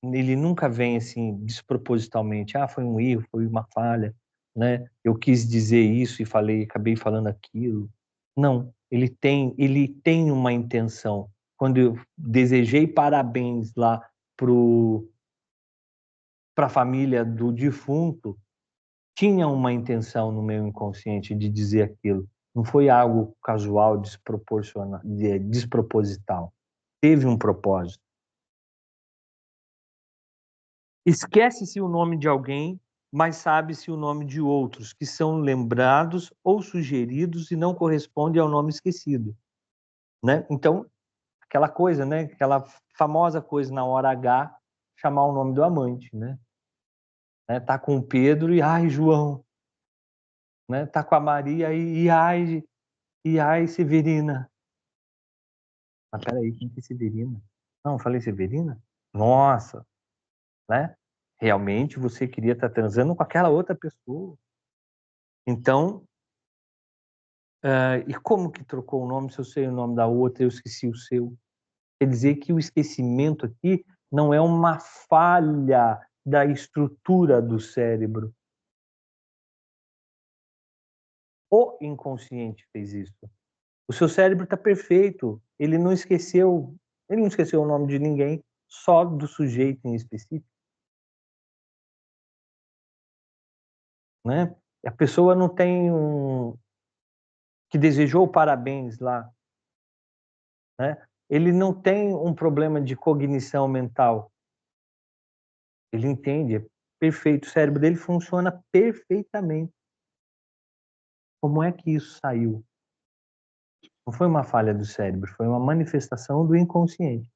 ele nunca vem assim despropositalmente. Ah, foi um erro, foi uma falha, né? Eu quis dizer isso e acabei falando aquilo. Não, ele tem uma intenção. Quando eu desejei parabéns lá para a família do defunto, tinha uma intenção no meu inconsciente de dizer aquilo. Não foi algo casual, desproposital. Teve um propósito. Esquece-se o nome de alguém, mas sabe-se o nome de outros, que são lembrados ou sugeridos e não correspondem ao nome esquecido, né? Então, aquela coisa, né? Aquela famosa coisa na hora H, chamar o nome do amante, né? Tá com o Pedro e, ai, João, né? Tá com a Maria e ai, Severina. Mas peraí, quem que é Severina? Não, falei Severina? Nossa, né? Realmente você queria estar transando com aquela outra pessoa. Então, e como que trocou o nome se eu sei o nome da outra e eu esqueci o seu? Quer dizer que o esquecimento aqui não é uma falha da estrutura do cérebro. O inconsciente fez isso. O seu cérebro está perfeito. Ele não esqueceu o nome de ninguém, só do sujeito em específico, né? A pessoa não tem que desejou parabéns lá, né? Ele não tem um problema de cognição mental. Ele entende, é perfeito. O cérebro dele funciona perfeitamente. Como é que isso saiu? Não foi uma falha do cérebro, foi uma manifestação do inconsciente.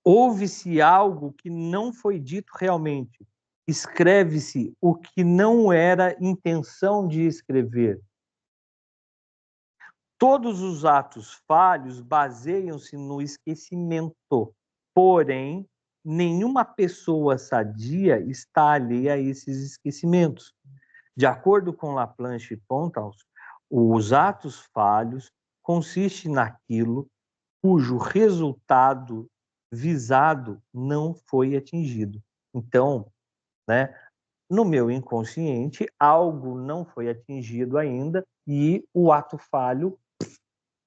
Houve-se algo que não foi dito realmente. Escreve-se o que não era intenção de escrever. Todos os atos falhos baseiam-se no esquecimento. Porém, nenhuma pessoa sadia está alheia a esses esquecimentos. De acordo com Laplanche e Pontals, os atos falhos consistem naquilo cujo resultado visado não foi atingido. Então, né, no meu inconsciente, algo não foi atingido ainda e o ato falho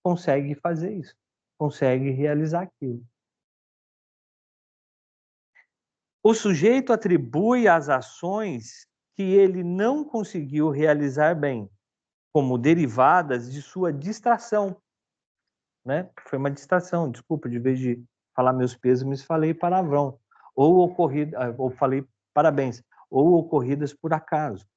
consegue fazer isso, consegue realizar aquilo. O sujeito atribui as ações que ele não conseguiu realizar bem como derivadas de sua distração, né? Foi uma distração, desculpa, de vez de falar meus pêsames, falei palavrão, ou falei parabéns, ou ocorridas por acaso.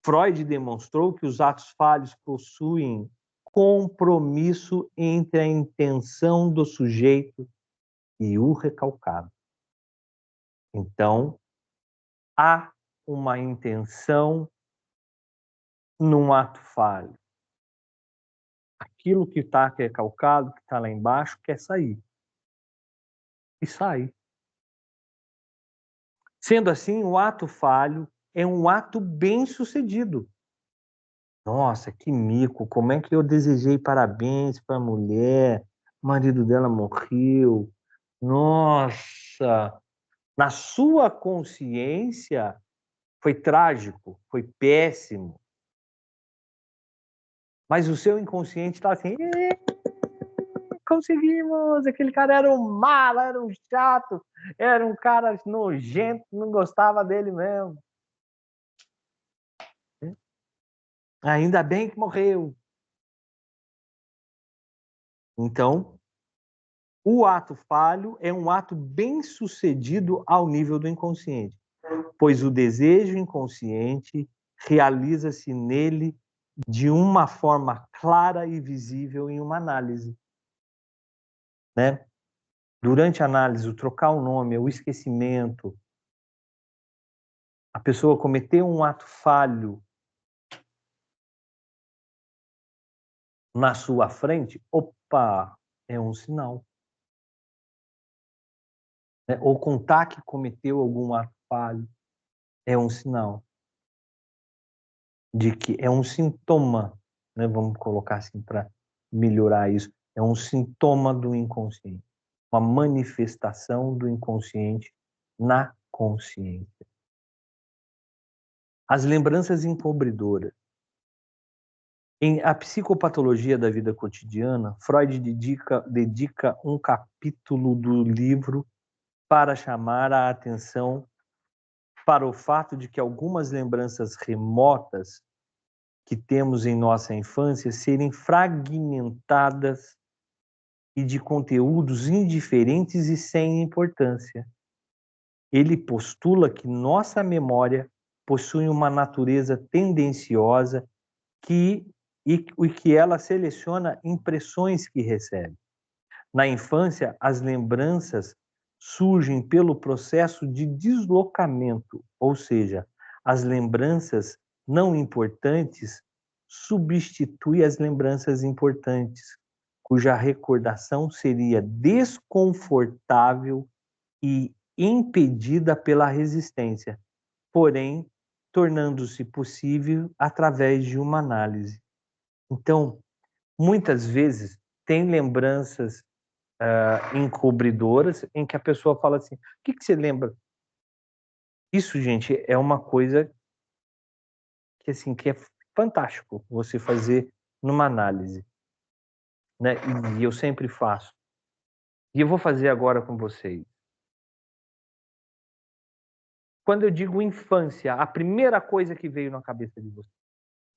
Freud demonstrou que os atos falhos possuem compromisso entre a intenção do sujeito e o recalcado. Então, há uma intenção num ato falho. Aquilo que está recalcado, que está lá embaixo, quer sair. E sai. Sendo assim, o ato falho é um ato bem-sucedido. Nossa, que mico! Como é que eu desejei parabéns para a mulher? O marido dela morreu. Nossa! Na sua consciência, foi trágico, foi péssimo. Mas o seu inconsciente está assim: conseguimos! Aquele cara era um mala, era um chato, era um cara nojento, não gostava dele mesmo. Ainda bem que morreu. Então, o ato falho é um ato bem-sucedido ao nível do inconsciente, pois o desejo inconsciente realiza-se nele de uma forma clara e visível em uma análise. Né? Durante a análise, o trocar o nome, o esquecimento, a pessoa cometeu um ato falho na sua frente, opa, é um sinal. Né? Ou contar que cometeu algum ato falho é um sinal de que é um sintoma, né? Vamos colocar assim para melhorar isso, é um sintoma do inconsciente, uma manifestação do inconsciente na consciência. As lembranças encobridoras. Em A Psicopatologia da Vida Cotidiana, Freud dedica um capítulo do livro para chamar a atenção para o fato de que algumas lembranças remotas que temos em nossa infância serem fragmentadas e de conteúdos indiferentes e sem importância. Ele postula que nossa memória possui uma natureza tendenciosa e que ela seleciona impressões que recebe. Na infância, as lembranças surgem pelo processo de deslocamento, ou seja, as lembranças não importantes substituem as lembranças importantes, cuja recordação seria desconfortável e impedida pela resistência, porém, tornando-se possível através de uma análise. Então, muitas vezes, tem lembranças encobridoras em que a pessoa fala assim: o que você lembra? Isso, gente, é uma coisa que, assim, que é fantástico você fazer numa análise, né? E eu sempre faço. E eu vou fazer agora com vocês. Quando eu digo infância, a primeira coisa que veio na cabeça de vocês,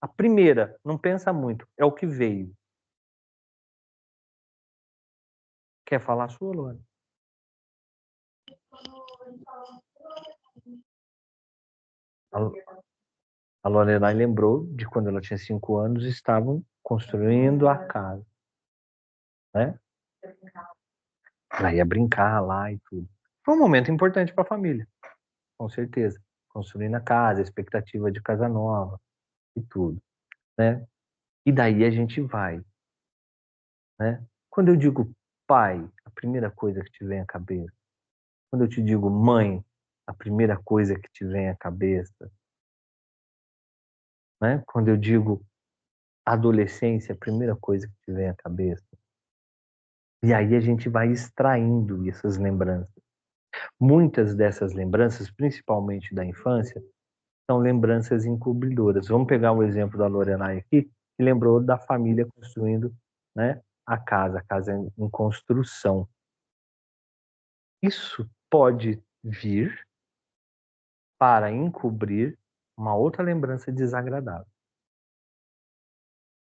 a primeira, não pensa muito, é o que veio. Quer falar a sua, Lore? A Lorelai lembrou de quando ela tinha 5 anos, estavam construindo a casa, né? Ela ia brincar lá e tudo. Foi um momento importante para a família, com certeza. Construindo a casa, a expectativa de casa nova e tudo, né? E daí a gente vai, né? Quando eu digo pai, a primeira coisa que te vem à cabeça. Quando eu te digo mãe, a primeira coisa que te vem à cabeça, né? Quando eu digo adolescência, a primeira coisa que te vem à cabeça. E aí a gente vai extraindo essas lembranças. Muitas dessas lembranças, principalmente da infância, são lembranças encobridoras. Vamos pegar o exemplo da Lorelai aqui, que lembrou da família construindo, né, a casa em construção. Isso pode vir para encobrir uma outra lembrança desagradável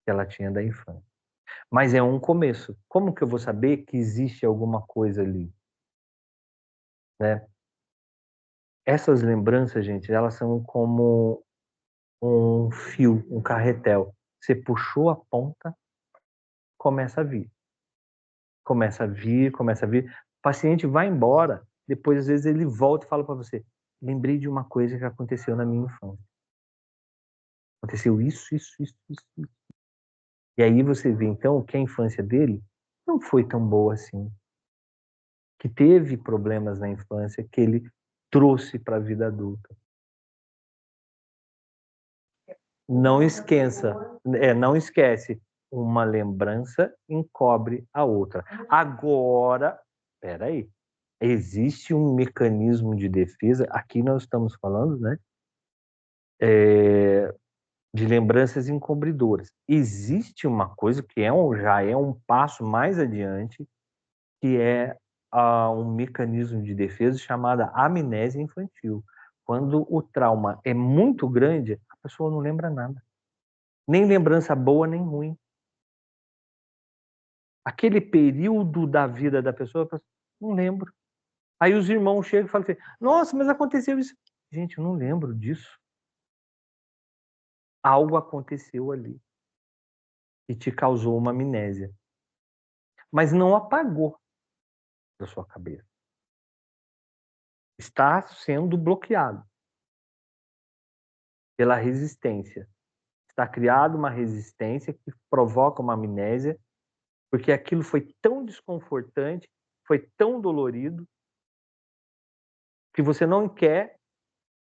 que ela tinha da infância. Mas é um começo. Como que eu vou saber que existe alguma coisa ali? Né? Essas lembranças, gente, elas são como um fio, um carretel. Você puxou a ponta, começa a vir. Começa a vir, começa a vir. O paciente vai embora, depois às vezes ele volta e fala para você: lembrei de uma coisa que aconteceu na minha infância. Aconteceu isso. E aí você vê então que a infância dele não foi tão boa assim. Que teve problemas na infância que ele trouxe para a vida adulta. Não esqueça, não esquece, uma lembrança encobre a outra. Agora, peraí, existe um mecanismo de defesa, aqui nós estamos falando, né, de lembranças encobridoras. Existe uma coisa que já é um passo mais adiante, que é um mecanismo de defesa chamada amnésia infantil. Quando o trauma é muito grande, a pessoa não lembra nada. Nem lembrança boa, nem ruim. Aquele período da vida da pessoa, não lembro. Aí os irmãos chegam e falam assim: nossa, mas aconteceu isso. Gente, eu não lembro disso. Algo aconteceu ali e te causou uma amnésia. Mas não apagou da sua cabeça. Está sendo bloqueado pela resistência. Está criada uma resistência que provoca uma amnésia, porque aquilo foi tão desconfortante, foi tão dolorido, que você não quer,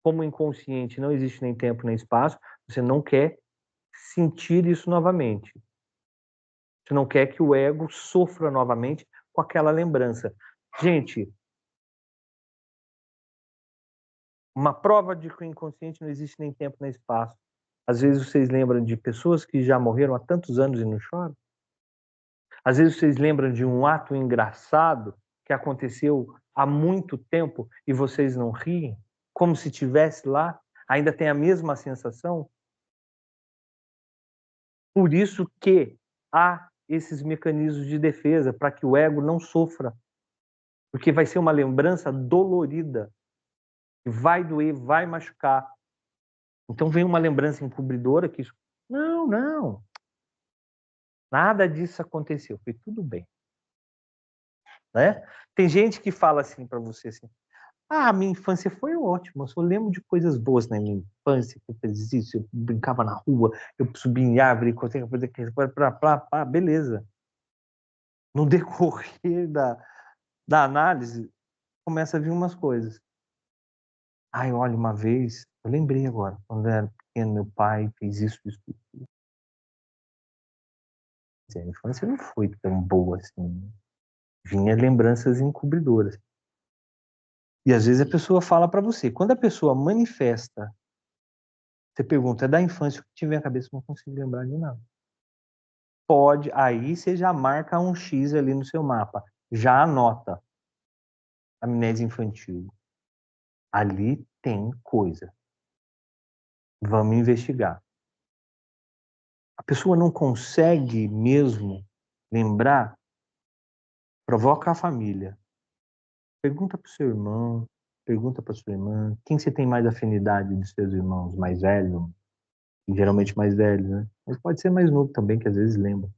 como inconsciente não existe nem tempo nem espaço, você não quer sentir isso novamente. Você não quer que o ego sofra novamente com aquela lembrança. Gente, uma prova de que o inconsciente não existe nem tempo nem espaço. Às vezes vocês lembram de pessoas que já morreram há tantos anos e não choram. Às vezes vocês lembram de um ato engraçado que aconteceu há muito tempo e vocês não riem, como se estivesse lá, ainda tem a mesma sensação. Por isso que há esses mecanismos de defesa, para que o ego não sofra. Porque vai ser uma lembrança dolorida. Vai doer, vai machucar. Então vem uma lembrança encobridora que isso... Não. Nada disso aconteceu. Foi tudo bem. Né? Tem gente que fala assim para você assim: ah, minha infância foi ótima, eu só lembro de coisas boas na minha infância, que eu fiz isso, eu brincava na rua, eu subia em árvore, beleza. No decorrer da análise, começa a vir umas coisas. Ai, olha, uma vez, eu lembrei agora, quando eu era pequeno, meu pai fez isso. A infância não foi tão boa assim. Vinha lembranças encobridoras. E às vezes a pessoa fala para você. Quando a pessoa manifesta, você pergunta, é da infância, o que tiver a cabeça, não consigo lembrar de nada. Pode, aí você já marca um X ali no seu mapa. Já anota. Amnésia infantil. Ali tem coisa. Vamos investigar. A pessoa não consegue mesmo lembrar, provoca a família. Pergunta para o seu irmão, pergunta para sua irmã, quem você tem mais afinidade dos seus irmãos? Mais velho? Geralmente mais velho, né? Mas pode ser mais novo também, que às vezes lembra.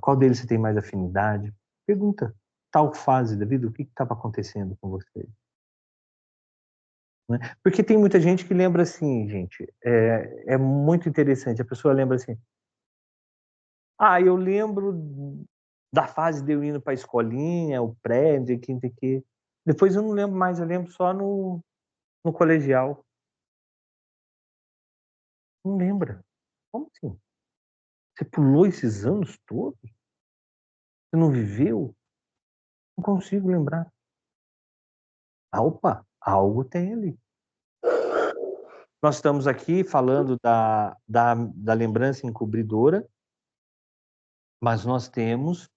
Qual deles você tem mais afinidade? Pergunta, tal fase da vida, o que estava acontecendo com você? Né? Porque tem muita gente que lembra assim, gente, é muito interessante, a pessoa lembra assim, eu lembro da fase de eu indo para a escolinha, o prédio, que. Depois eu não lembro mais, eu lembro só no colegial. Não lembra. Como assim? Você pulou esses anos todos? Você não viveu? Não consigo lembrar. Opa, algo tem ali. Nós estamos aqui falando da lembrança encobridora, mas nós temos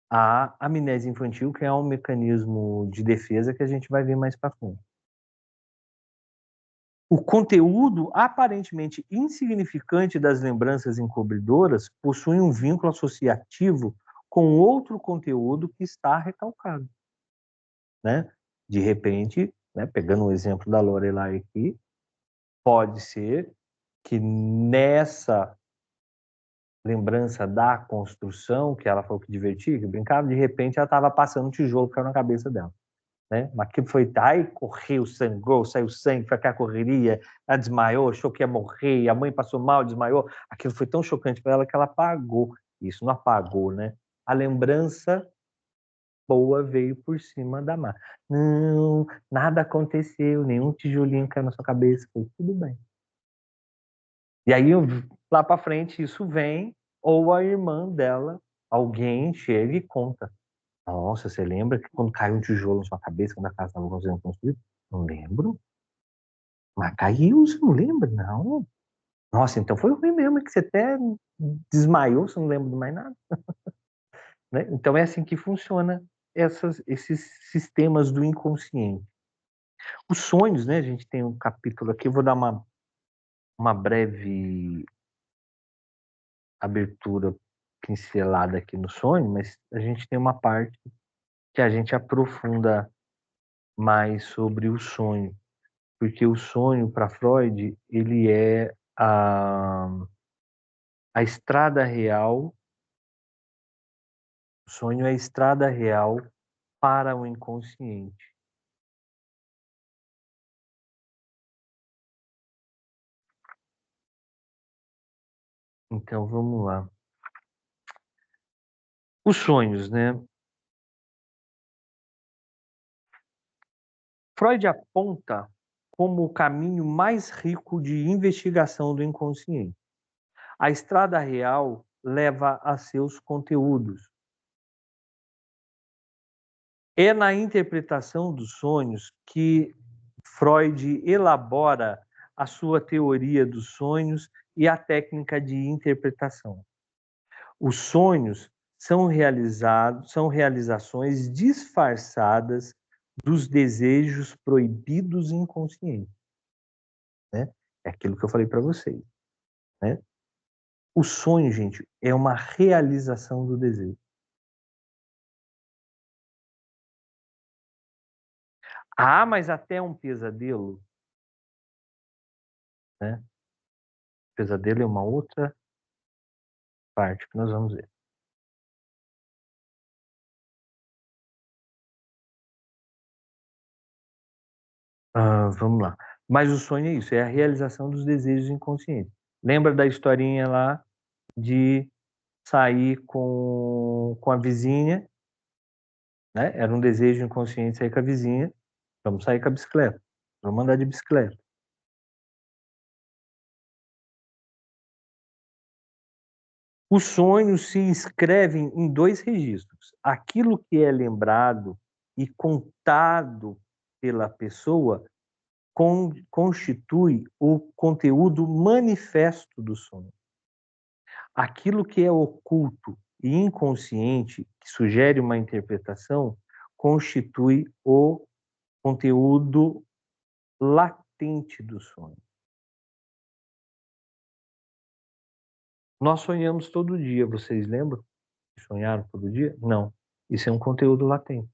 a amnésia infantil, que é um mecanismo de defesa que a gente vai ver mais para frente. O conteúdo aparentemente insignificante das lembranças encobridoras possui um vínculo associativo com outro conteúdo que está recalcado. Né? De repente, né, pegando o exemplo da Lorelai aqui, pode ser que nessa lembrança da construção, que ela falou que divertia, que brincava, de repente ela estava passando um tijolo que caiu na cabeça dela. Né? Mas que foi, aí correu, sangrou, saiu sangue, foi aquela correria, ela desmaiou, achou que ia morrer, a mãe passou mal, desmaiou. Aquilo foi tão chocante para ela que ela apagou. Isso não apagou, né? A lembrança boa veio por cima da má. Não, nada aconteceu, nenhum tijolinho caiu na sua cabeça, foi tudo bem. E aí, lá para frente, isso vem, ou a irmã dela, alguém chega e conta. Nossa, você lembra que quando caiu um tijolo na sua cabeça, quando a casa estava sendo construída? Não lembro. Mas caiu, você não lembra? Não. Nossa, então foi ruim mesmo, é que você até desmaiou, você não lembra de mais nada. Né? Então é assim que funciona esses sistemas do inconsciente. Os sonhos, né? A gente tem um capítulo aqui, eu vou dar uma breve abertura pincelada aqui no sonho, mas a gente tem uma parte que a gente aprofunda mais sobre o sonho, porque o sonho para Freud ele é a estrada real. O sonho é a estrada real para o inconsciente. Então vamos lá. Os sonhos, né? Freud aponta como o caminho mais rico de investigação do inconsciente. A estrada real leva a seus conteúdos. É na interpretação dos sonhos que Freud elabora a sua teoria dos sonhos e a técnica de interpretação. Os sonhos são realizações disfarçadas dos desejos proibidos inconscientes. Né? É aquilo que eu falei para vocês. Né? O sonho, gente, é uma realização do desejo. Ah, mas até um pesadelo. Né? Pesadelo é uma outra parte que nós vamos ver. Vamos lá. Mas o sonho é isso, é a realização dos desejos inconscientes. Lembra da historinha lá de sair com a vizinha, né? Era um desejo inconsciente sair com a vizinha. Vamos sair com a bicicleta. Vamos andar de bicicleta. Os sonhos se inscrevem em dois registros. Aquilo que é lembrado e contado pela pessoa constitui o conteúdo manifesto do sonho. Aquilo que é oculto e inconsciente, que sugere uma interpretação, constitui o conteúdo latente do sonho. Nós sonhamos todo dia, vocês lembram? Sonharam todo dia? Não. Isso é um conteúdo latente.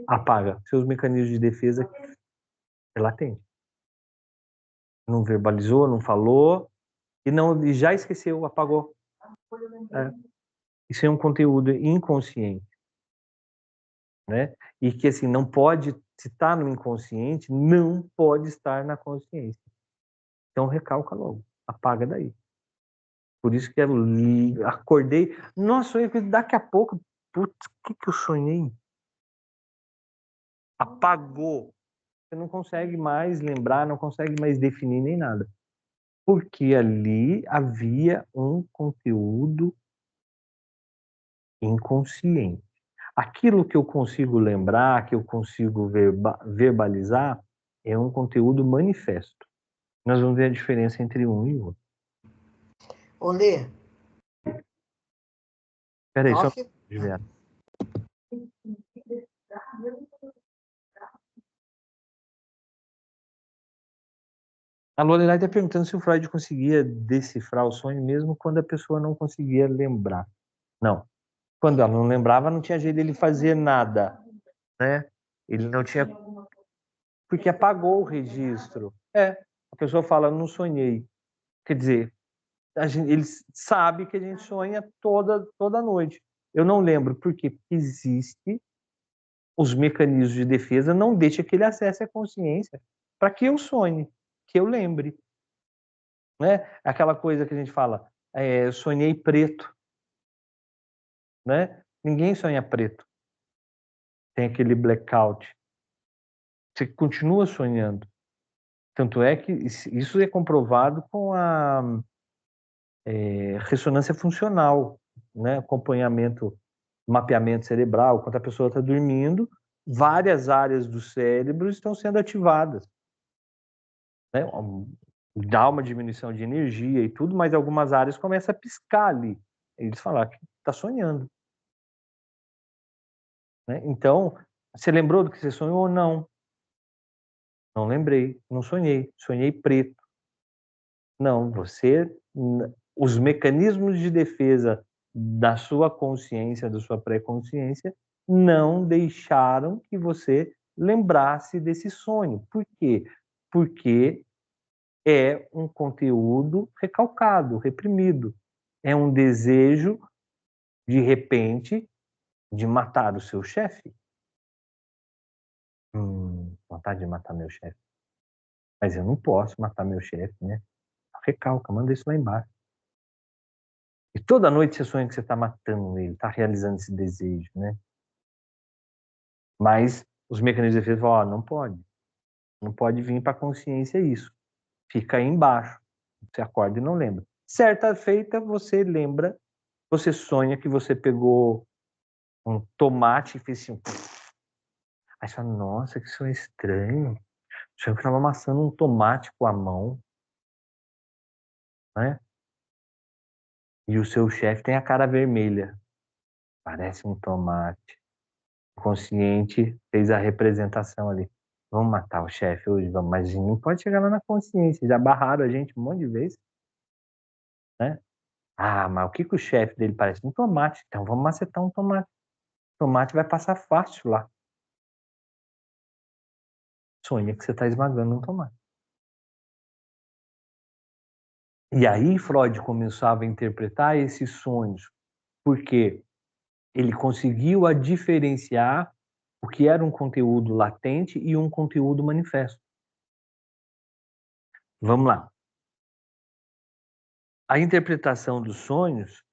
Apaga. Seus mecanismos de defesa é latente. Não verbalizou, não falou e já esqueceu, apagou. É. Isso é um conteúdo inconsciente, né? E que assim não pode, se está no inconsciente, não pode estar na consciência. Então recalca logo, apaga daí. Por isso que eu acordei, nossa, daqui a pouco, putz, o que eu sonhei? Apagou. Você não consegue mais lembrar, não consegue mais definir nem nada. Porque ali havia um conteúdo inconsciente. Aquilo que eu consigo lembrar, que eu consigo verbalizar, é um conteúdo manifesto. Nós vamos ver a diferença entre um e outro. Olê. Peraí, só de ver. A Lorelai está perguntando se o Freud conseguia decifrar o sonho mesmo quando a pessoa não conseguia lembrar. Não. Quando ela não lembrava, não tinha jeito dele fazer nada, né? Ele não tinha porque apagou o registro. A pessoa fala, não sonhei. Quer dizer, ele sabe que a gente sonha toda noite. Eu não lembro porque existe os mecanismos de defesa, não deixa que ele acesse a consciência para que eu sonhe, que eu lembre. Né? Aquela coisa que a gente fala, sonhei preto. Né? Ninguém sonha preto. Tem aquele blackout. Você continua sonhando. Tanto é que isso é comprovado com a ressonância funcional, né? Acompanhamento, mapeamento cerebral. Quando a pessoa está dormindo, várias áreas do cérebro estão sendo ativadas. Né? Dá uma diminuição de energia e tudo, mas algumas áreas começam a piscar ali. Eles falam que está sonhando. Né? Então, você lembrou do que você sonhou ou não? Não lembrei, não sonhei. Sonhei preto. Não, os mecanismos de defesa da sua consciência, da sua pré-consciência, não deixaram que você lembrasse desse sonho. Por quê? Porque é um conteúdo recalcado, reprimido. É um desejo, de repente, de matar o seu chefe. Vontade de matar meu chefe. Mas eu não posso matar meu chefe, né? Recalca, manda isso lá embaixo. E toda noite você sonha que você está matando ele, está realizando esse desejo, né? Mas os mecanismos de defesa falam, não pode. Não pode vir para a consciência isso. Fica aí embaixo. Você acorda e não lembra. Certa feita, você lembra, você sonha que você pegou um tomate e fez assim... Aí você fala, nossa, que sonho estranho. Sonho que estava amassando um tomate com a mão. Né? E o seu chefe tem a cara vermelha. Parece um tomate. O consciente fez a representação ali. Vamos matar o chefe hoje, vamos. Mas não pode chegar lá na consciência. Já barraram a gente um monte de vezes. Né? Ah, mas o que o chefe dele parece? Um tomate. Então vamos macetar um tomate. O tomate vai passar fácil lá. Sonha que você está esmagando um tomate. E aí Freud começava a interpretar esses sonhos, porque ele conseguiu a diferenciar o que era um conteúdo latente e um conteúdo manifesto. Vamos lá. A interpretação dos sonhos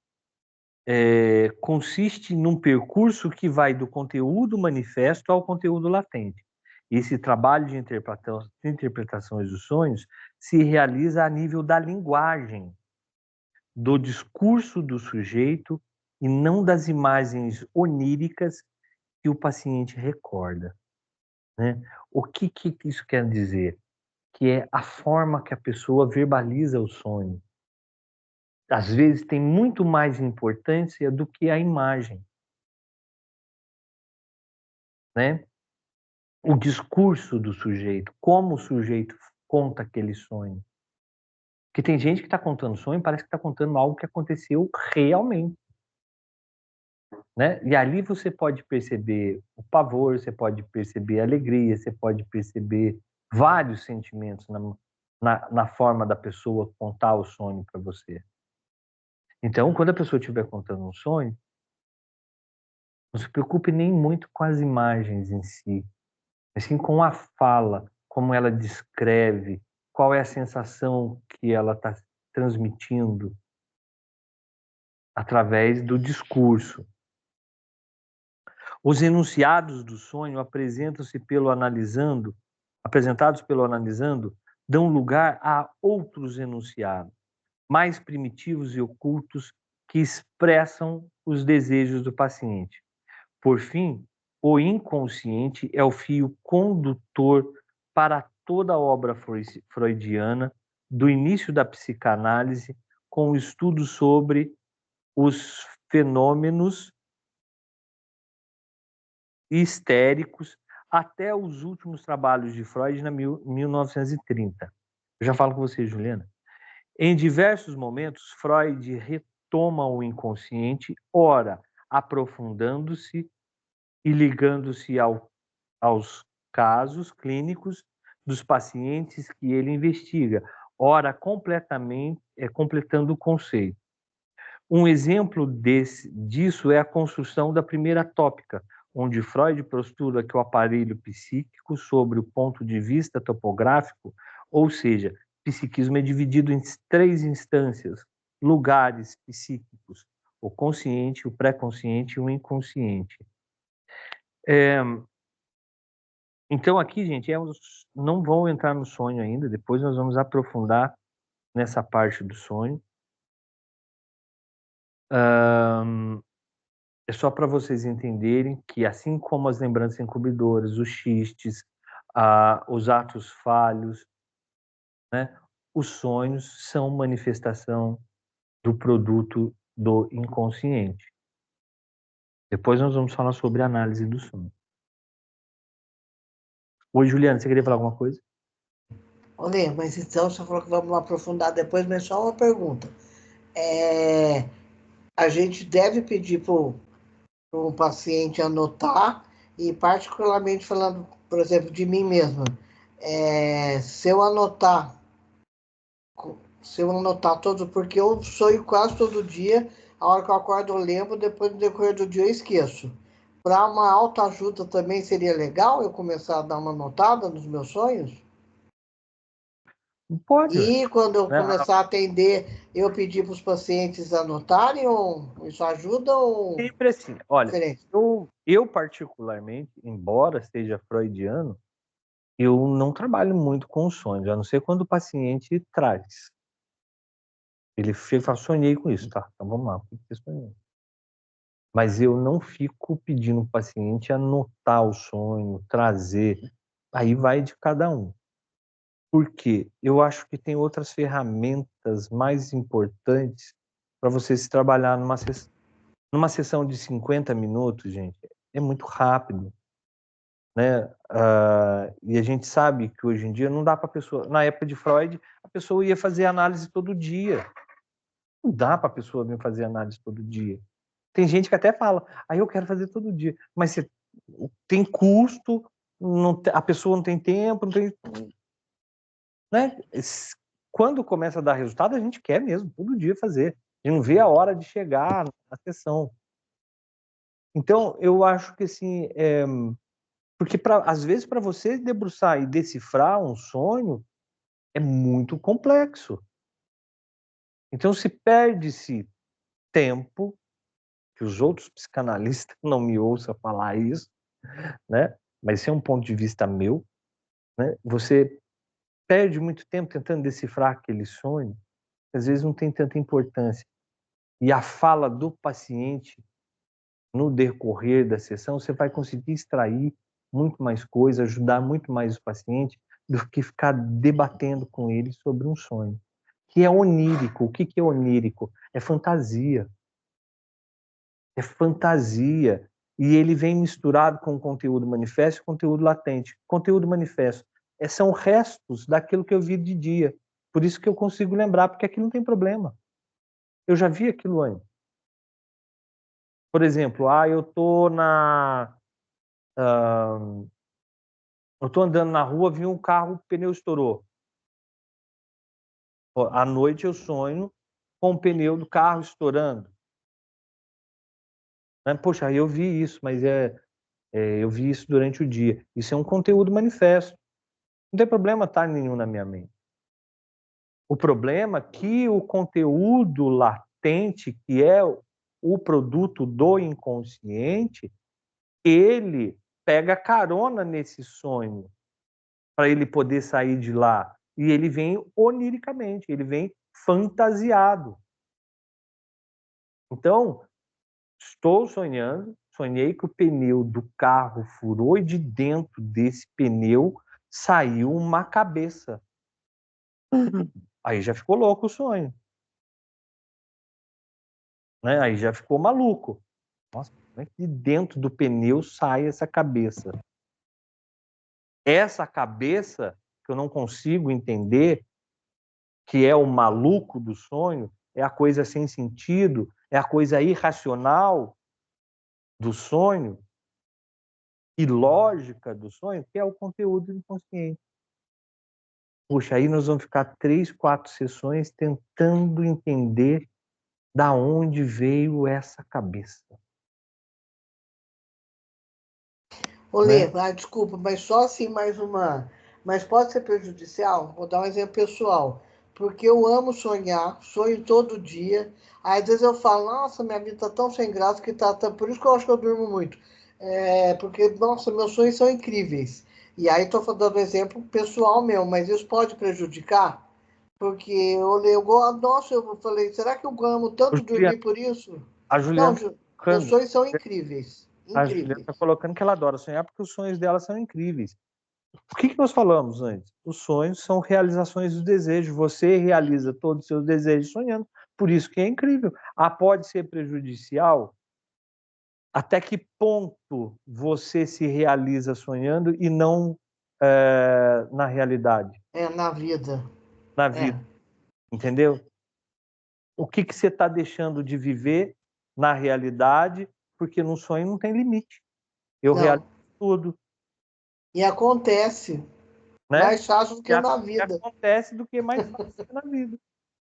consiste num percurso que vai do conteúdo manifesto ao conteúdo latente. Esse trabalho de interpretações dos sonhos se realiza a nível da linguagem, do discurso do sujeito e não das imagens oníricas que o paciente recorda. Né? O que isso quer dizer? Que é a forma que a pessoa verbaliza o sonho. Às vezes tem muito mais importância do que a imagem. Né? O discurso do sujeito, como o sujeito conta aquele sonho. Porque tem gente que está contando sonho, parece que está contando algo que aconteceu realmente. Né? E ali você pode perceber o pavor, você pode perceber a alegria, você pode perceber vários sentimentos na forma da pessoa contar o sonho para você. Então, quando a pessoa estiver contando um sonho, não se preocupe nem muito com as imagens em si, assim com a fala, como ela descreve, qual é a sensação que ela está transmitindo através do discurso. Os enunciados do sonho apresentados pelo analisando, dão lugar a outros enunciados, mais primitivos e ocultos, que expressam os desejos do paciente. Por fim, o inconsciente é o fio condutor para toda a obra freudiana, do início da psicanálise, com o estudo sobre os fenômenos histéricos, até os últimos trabalhos de Freud na 1930. Eu já falo com você, Juliana. Em diversos momentos, Freud retoma o inconsciente, ora aprofundando-se e ligando-se aos casos clínicos dos pacientes que ele investiga, ora completando o conceito. Um exemplo disso é a construção da primeira tópica, onde Freud postula que o aparelho psíquico, sobre o ponto de vista topográfico, ou seja, psiquismo é dividido em 3 instâncias, lugares psíquicos, o consciente, o pré-consciente e o inconsciente. Então aqui, gente, não vou entrar no sonho ainda, depois nós vamos aprofundar nessa parte do sonho. É só para vocês entenderem que, assim como as lembranças incumbidoras, os xistes, os atos falhos, né, os sonhos são manifestação do produto do inconsciente. Depois nós vamos falar sobre a análise do sonho. Oi, Juliana, você queria falar alguma coisa? Olha, mas então você falou que vamos aprofundar depois, mas só uma pergunta. A gente deve pedir para o paciente anotar, e particularmente falando, por exemplo, de mim mesma, se eu anotar todo, porque eu sonho quase todo dia, a hora que eu acordo eu lembro, depois no decorrer do dia eu esqueço. Para uma autoajuda também seria legal eu começar a dar uma anotada nos meus sonhos? Pode, E quando eu né? começar a atender, eu pedir para os pacientes anotarem, ou isso ajuda ou Sempre assim. Olha, diferente? eu particularmente, embora seja freudiano, eu não trabalho muito com sonhos, a não ser quando o paciente traz. Ele chega e fala, sonhei com isso, tá? Então vamos lá, o que você sonhou? Mas eu não fico pedindo para o paciente anotar o sonho, trazer. Aí vai de cada um. Por quê? Eu acho que tem outras ferramentas mais importantes para você se trabalhar numa sessão de 50 minutos, gente. É muito rápido, né? E a gente sabe que hoje em dia não dá para a pessoa... Na época de Freud, a pessoa ia fazer análise todo dia. Não dá para a pessoa vir fazer análise todo dia. Tem gente que até fala, eu quero fazer todo dia. Mas você tem custo, a pessoa não tem tempo, não tem... Né? Quando começa a dar resultado, a gente quer mesmo, todo dia fazer. A gente não vê a hora de chegar na sessão. Então, eu acho que assim, porque às vezes para você debruçar e decifrar um sonho é muito complexo. Então, se perde-se tempo, que os outros psicanalistas não me ouçam falar isso, né? Mas esse é um ponto de vista meu, né? Você perde muito tempo tentando decifrar aquele sonho, às vezes não tem tanta importância. E a fala do paciente no decorrer da sessão, você vai conseguir extrair muito mais coisa, ajudar muito mais o paciente do que ficar debatendo com ele sobre um sonho, que é onírico. O que é onírico? É fantasia. É fantasia. E ele vem misturado com conteúdo manifesto e conteúdo latente. Conteúdo manifesto são restos daquilo que eu vi de dia. Por isso que eu consigo lembrar, porque aqui não tem problema. Eu já vi aquilo antes. Por exemplo, eu tô andando na rua, vi um carro, o pneu estourou. À noite eu sonho com o pneu do carro estourando. Poxa, eu vi isso, mas eu vi isso durante o dia. Isso é um conteúdo manifesto. Não tem problema estar nenhum na minha mente. O problema é que o conteúdo latente, que é o produto do inconsciente, ele pega carona nesse sonho para ele poder sair de lá. E ele vem oniricamente, ele vem fantasiado. Então, estou sonhando, sonhei que o pneu do carro furou e de dentro desse pneu saiu uma cabeça. Aí já ficou louco o sonho. Né? Aí já ficou maluco. Nossa, como é que de dentro do pneu sai essa cabeça? Essa cabeça que eu não consigo entender, que é o maluco do sonho, é a coisa sem sentido, é a coisa irracional do sonho, e lógica do sonho, que é o conteúdo inconsciente. Puxa, aí nós vamos ficar 3, 4 sessões tentando entender da onde veio essa cabeça. Olê, desculpa, mas só assim mais uma. Mas pode ser prejudicial? Vou dar um exemplo pessoal. Porque eu amo sonhar, sonho todo dia. Aí, às vezes eu falo, nossa, minha vida tá tão sem graça que tá. Por isso que eu acho que eu durmo muito. Porque, nossa, meus sonhos são incríveis. E aí estou dando exemplo pessoal meu, mas isso pode prejudicar? Porque eu gosto, nossa, eu falei, será que eu amo tanto Juliana, dormir por isso? a Não, Juliana meus colocando, sonhos são incríveis. a Juliana Incríveis. está colocando que ela adora sonhar porque os sonhos dela são incríveis. O que nós falamos antes? Os sonhos são realizações dos desejos. Você realiza todos os seus desejos sonhando. Por isso que é incrível. Pode ser prejudicial? Até que ponto você se realiza sonhando e não na realidade? Na vida. Na É. vida, entendeu? O que você está deixando de viver na realidade? Porque no sonho não tem limite. Eu realizo Não. tudo, E acontece né? mais fácil do E, que na vida. acontece do que mais fácil na vida.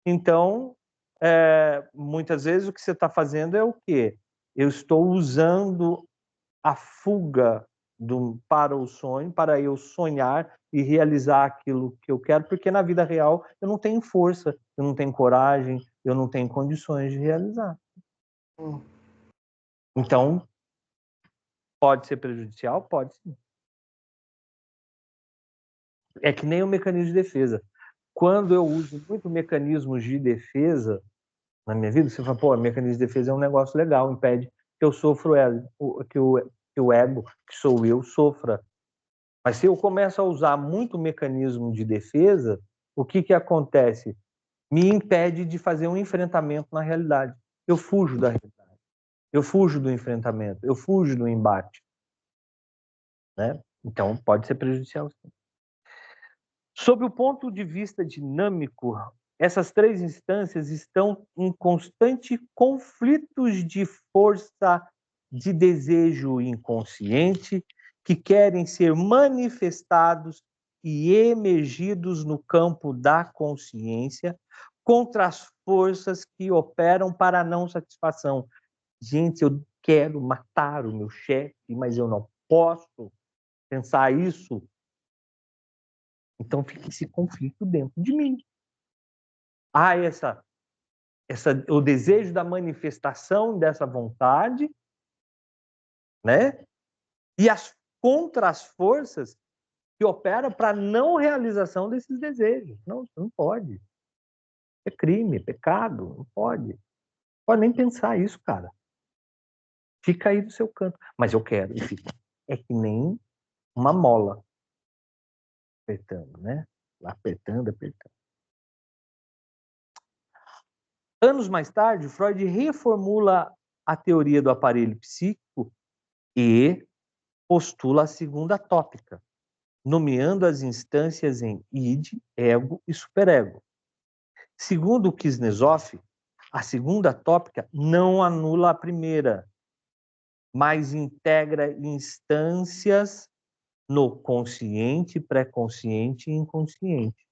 Então, muitas vezes o que você está fazendo é o quê? Eu estou usando a fuga para o sonho, para eu sonhar e realizar aquilo que eu quero, porque na vida real eu não tenho força, eu não tenho coragem, eu não tenho condições de realizar. Então, pode ser prejudicial? Pode sim. É que nem o mecanismo de defesa. Quando eu uso muito mecanismos de defesa na minha vida, você fala, pô, mecanismo de defesa é um negócio legal, impede que eu sofra que o ego, que sou eu, sofra. Mas se eu começo a usar muito mecanismo de defesa, o que acontece? Me impede de fazer um enfrentamento na realidade. Eu fujo da realidade. Eu fujo do enfrentamento. Eu fujo do embate. Né? Então, pode ser prejudicial, sim. Sob o ponto de vista dinâmico, essas 3 instâncias estão em constante conflitos de força de desejo inconsciente que querem ser manifestados e emergidos no campo da consciência contra as forças que operam para a não satisfação. Gente, eu quero matar o meu chefe, mas eu não posso pensar isso. Então fica esse conflito dentro de mim. O desejo da manifestação dessa vontade, né? E as contra-forças que operam para a não realização desses desejos. Não pode. É crime, é pecado, não pode. Não pode nem pensar isso, cara. Fica aí do seu canto. Mas eu quero, e fica. É que nem uma mola apertando, né? Apertando, apertando. Anos mais tarde, Freud reformula a teoria do aparelho psíquico e postula a segunda tópica, nomeando as instâncias em id, ego e superego. Segundo Kuznetsov, a segunda tópica não anula a primeira, mas integra instâncias no consciente, pré-consciente e inconsciente,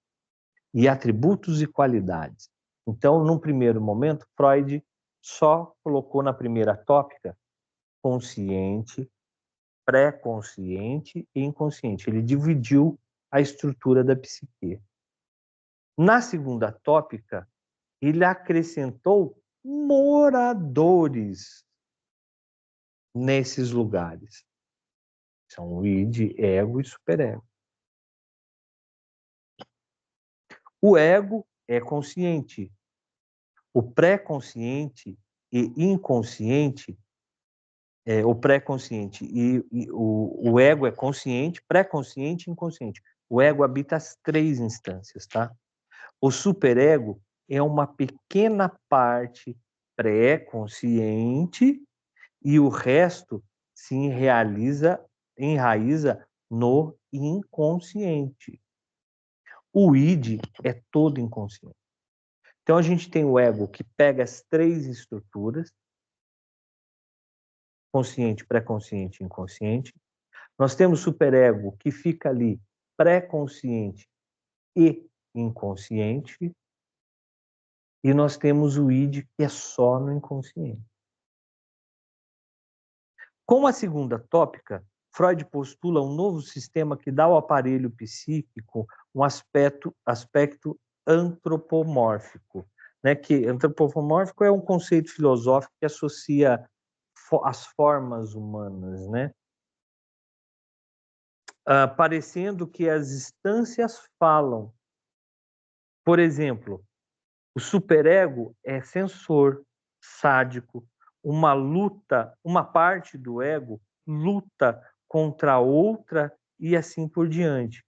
e atributos e qualidades. Então, num primeiro momento, Freud só colocou na primeira tópica consciente, pré-consciente e inconsciente. Ele dividiu a estrutura da psique. Na segunda tópica, ele acrescentou moradores nesses lugares. São o id, ego e superego. O ego é consciente. O pré-consciente e inconsciente, o pré-consciente o ego é consciente, pré-consciente e inconsciente. O ego habita as 3 instâncias, tá? O superego é uma pequena parte pré-consciente e o resto se enraiza no inconsciente. O id é todo inconsciente. Então a gente tem o ego que pega as 3 estruturas, consciente, pré-consciente e inconsciente, Nós temos superego, que fica ali pré-consciente e inconsciente, e nós temos o id, que é só no inconsciente. Com a segunda tópica, Freud postula um novo sistema que dá ao aparelho psíquico um aspecto antropomórfico, né? Que antropomórfico é um conceito filosófico que associa as formas humanas, né? Parecendo que as instâncias falam. Por exemplo, o superego é sensor, sádico, uma parte do ego luta contra a outra e assim por diante.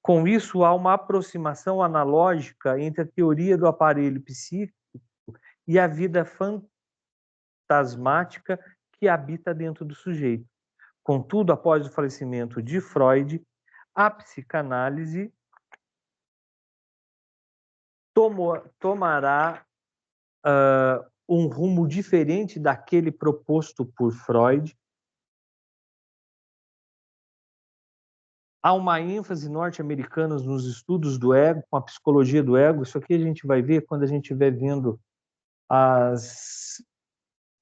Com isso, há uma aproximação analógica entre a teoria do aparelho psíquico e a vida fantasmática que habita dentro do sujeito. Contudo, após o falecimento de Freud, a psicanálise tomará um rumo diferente daquele proposto por Freud. Há uma ênfase norte-americana nos estudos do ego, com a psicologia do ego. Isso aqui a gente vai ver quando a gente estiver vendo as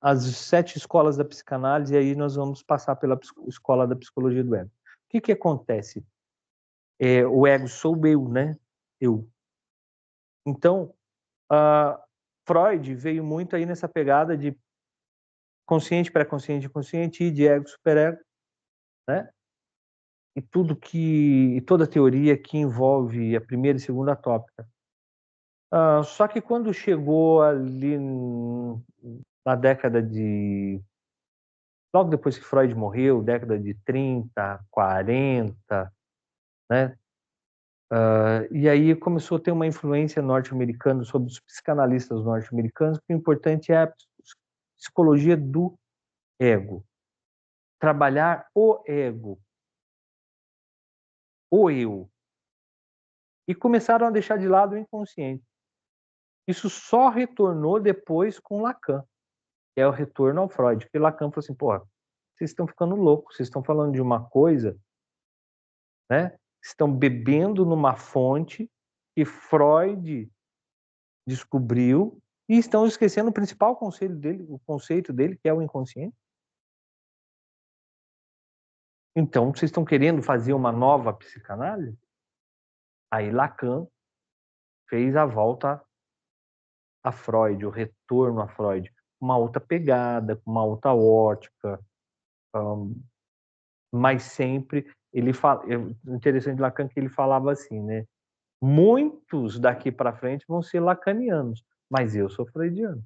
7 escolas da psicanálise, e aí nós vamos passar pela escola da psicologia do ego. O que acontece? O ego sou eu, né? Eu. Então, Freud veio muito aí nessa pegada de consciente, pré-consciente, inconsciente, id, ego, superego, né? E toda teoria que envolve a primeira e segunda tópica. Só que quando chegou ali na década de... Logo depois que Freud morreu, década de 30, 40, né? E aí começou a ter uma influência norte-americana sobre os psicanalistas norte-americanos, que o importante é a psicologia do ego. Trabalhar o ego, o eu. E começaram a deixar de lado o inconsciente. Isso só retornou depois com Lacan, que é o retorno ao Freud. Porque Lacan falou assim, porra, vocês estão ficando loucos, vocês estão falando de uma coisa, né? Estão bebendo numa fonte que Freud descobriu e estão esquecendo o principal conceito dele, que é o inconsciente. Então, vocês estão querendo fazer uma nova psicanálise? Aí Lacan fez a volta a Freud, o retorno a Freud, uma outra pegada, com uma outra ótica, mas sempre ele fala, interessante de Lacan que ele falava assim, né? Muitos daqui para frente vão ser lacanianos, mas eu sou freudiano.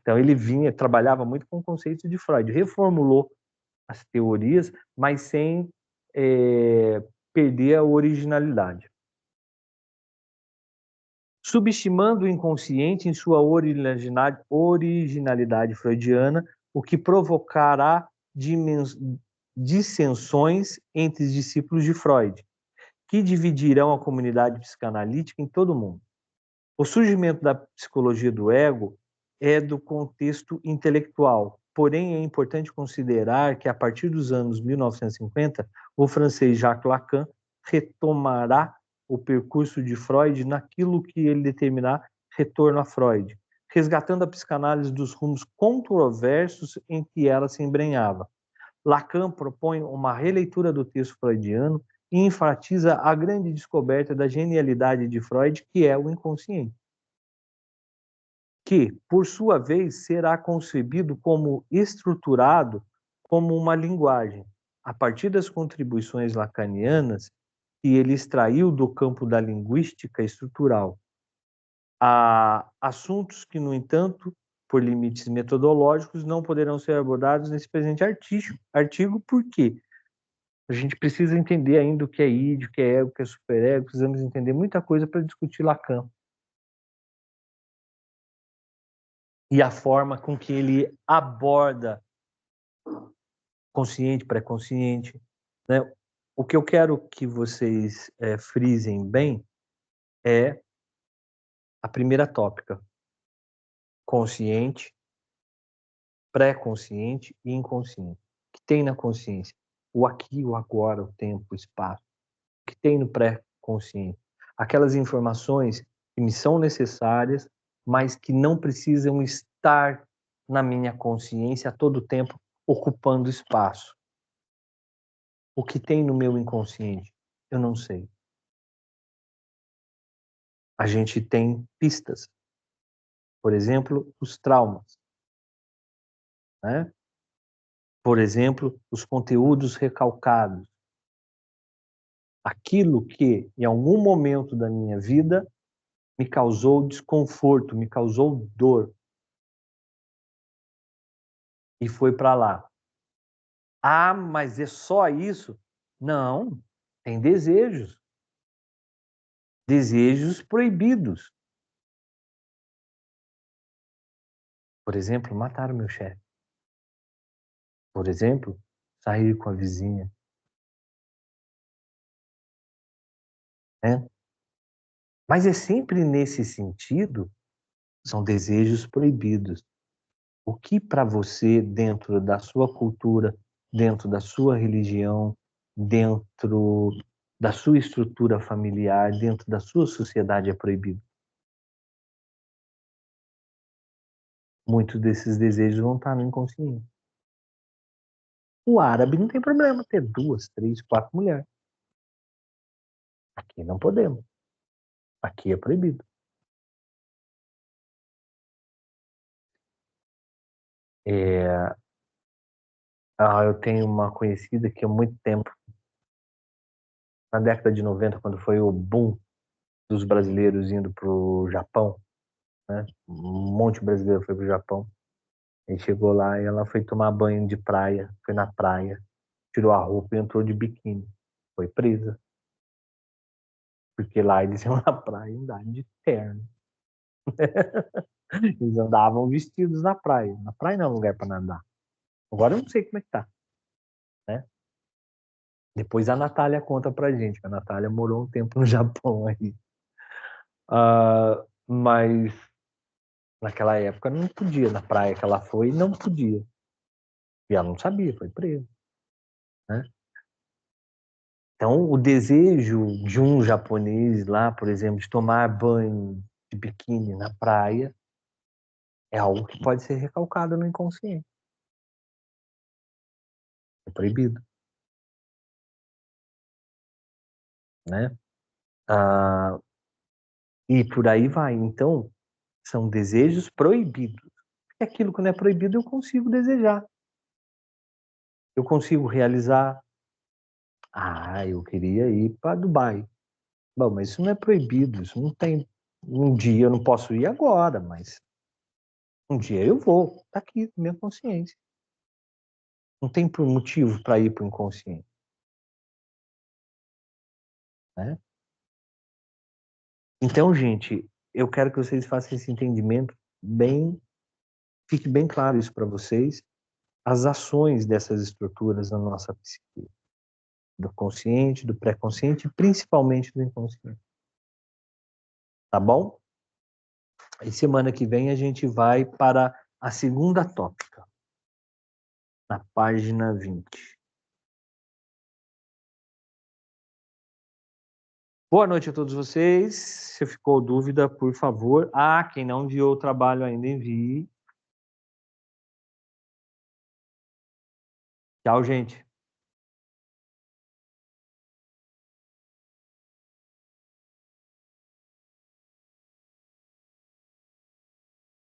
Então ele trabalhava muito com o conceito de Freud, reformulou as teorias, mas sem perder a originalidade. Subestimando o inconsciente em sua originalidade freudiana, o que provocará dissensões entre os discípulos de Freud, que dividirão a comunidade psicanalítica em todo o mundo. O surgimento da psicologia do ego é do contexto intelectual, porém é importante considerar que a partir dos anos 1950, o francês Jacques Lacan retomará o percurso de Freud naquilo que ele determinar retorno a Freud, resgatando a psicanálise dos rumos controversos em que ela se embrenhava. Lacan propõe uma releitura do texto freudiano e enfatiza a grande descoberta da genialidade de Freud, que é o inconsciente, que, por sua vez, será concebido como estruturado como uma linguagem, a partir das contribuições lacanianas que ele extraiu do campo da linguística estrutural. Há assuntos que, no entanto, por limites metodológicos, não poderão ser abordados nesse presente artigo, porque a gente precisa entender ainda o que é id, o que é ego, o que é superego, precisamos entender muita coisa para discutir Lacan. E a forma com que ele aborda consciente, pré-consciente, né? O que eu quero que vocês frisem bem é a primeira tópica: consciente, pré-consciente e inconsciente. tem na consciência? O aqui, o agora, o tempo, o espaço. O que tem no pré-consciente? Aquelas informações que me são necessárias, mas que não precisam estar na minha consciência a todo tempo, ocupando espaço. O que tem no meu inconsciente? Eu não sei. A gente tem pistas. Por exemplo, os traumas, né? Por exemplo, os conteúdos recalcados. Aquilo que, em algum momento da minha vida, me causou desconforto, me causou dor. E foi para lá. Ah, mas é só isso? Não, tem desejos. Desejos proibidos. Por exemplo, matar o meu chefe. Por exemplo, sair com a vizinha. Né? Mas é sempre nesse sentido, são desejos proibidos. O que para você, dentro da sua cultura, dentro da sua religião, dentro da sua estrutura familiar, dentro da sua sociedade é proibido? Muitos desses desejos vão estar no inconsciente. O árabe não tem problema ter 2, 3, 4 mulheres. Aqui não podemos. Aqui é proibido. Eu tenho uma conhecida que há muito tempo, na década de 90, quando foi o boom dos brasileiros indo para o Japão, né? Um monte de brasileiro foi para o Japão. Aí chegou lá e ela foi tomar banho de praia, foi na praia, tirou a roupa e entrou de biquíni. Foi presa. Porque lá eles iam na praia andar de terno. Eles andavam vestidos na praia. Na praia não é um lugar para nadar. Agora eu não sei como é que tá, né? Depois a Natália conta pra gente. A Natália morou um tempo no Japão aí. Mas naquela época não podia. Na praia que ela foi, não podia. E ela não sabia, foi presa, né? Então, o desejo de um japonês lá, por exemplo, de tomar banho de biquíni na praia, é algo que pode ser recalcado no inconsciente. É proibido, né? E por aí vai. Então, são desejos proibidos. E aquilo que não é proibido, eu consigo desejar. Eu consigo realizar. Eu queria ir para Dubai. Bom, mas isso não é proibido. Isso não tem. Um dia eu não posso ir agora, mas um dia eu vou. Está aqui, na minha consciência. Não tem motivo para ir para o inconsciente, né? Então, gente, eu quero que vocês façam esse entendimento bem, fique bem claro isso para vocês, as ações dessas estruturas na nossa psique, do consciente, do pré-consciente e principalmente do inconsciente. Tá bom? E semana que vem a gente vai para a segunda tópica, na página 20. Boa noite a todos vocês. Se ficou dúvida, por favor. Quem não enviou o trabalho ainda, envie. Tchau, gente.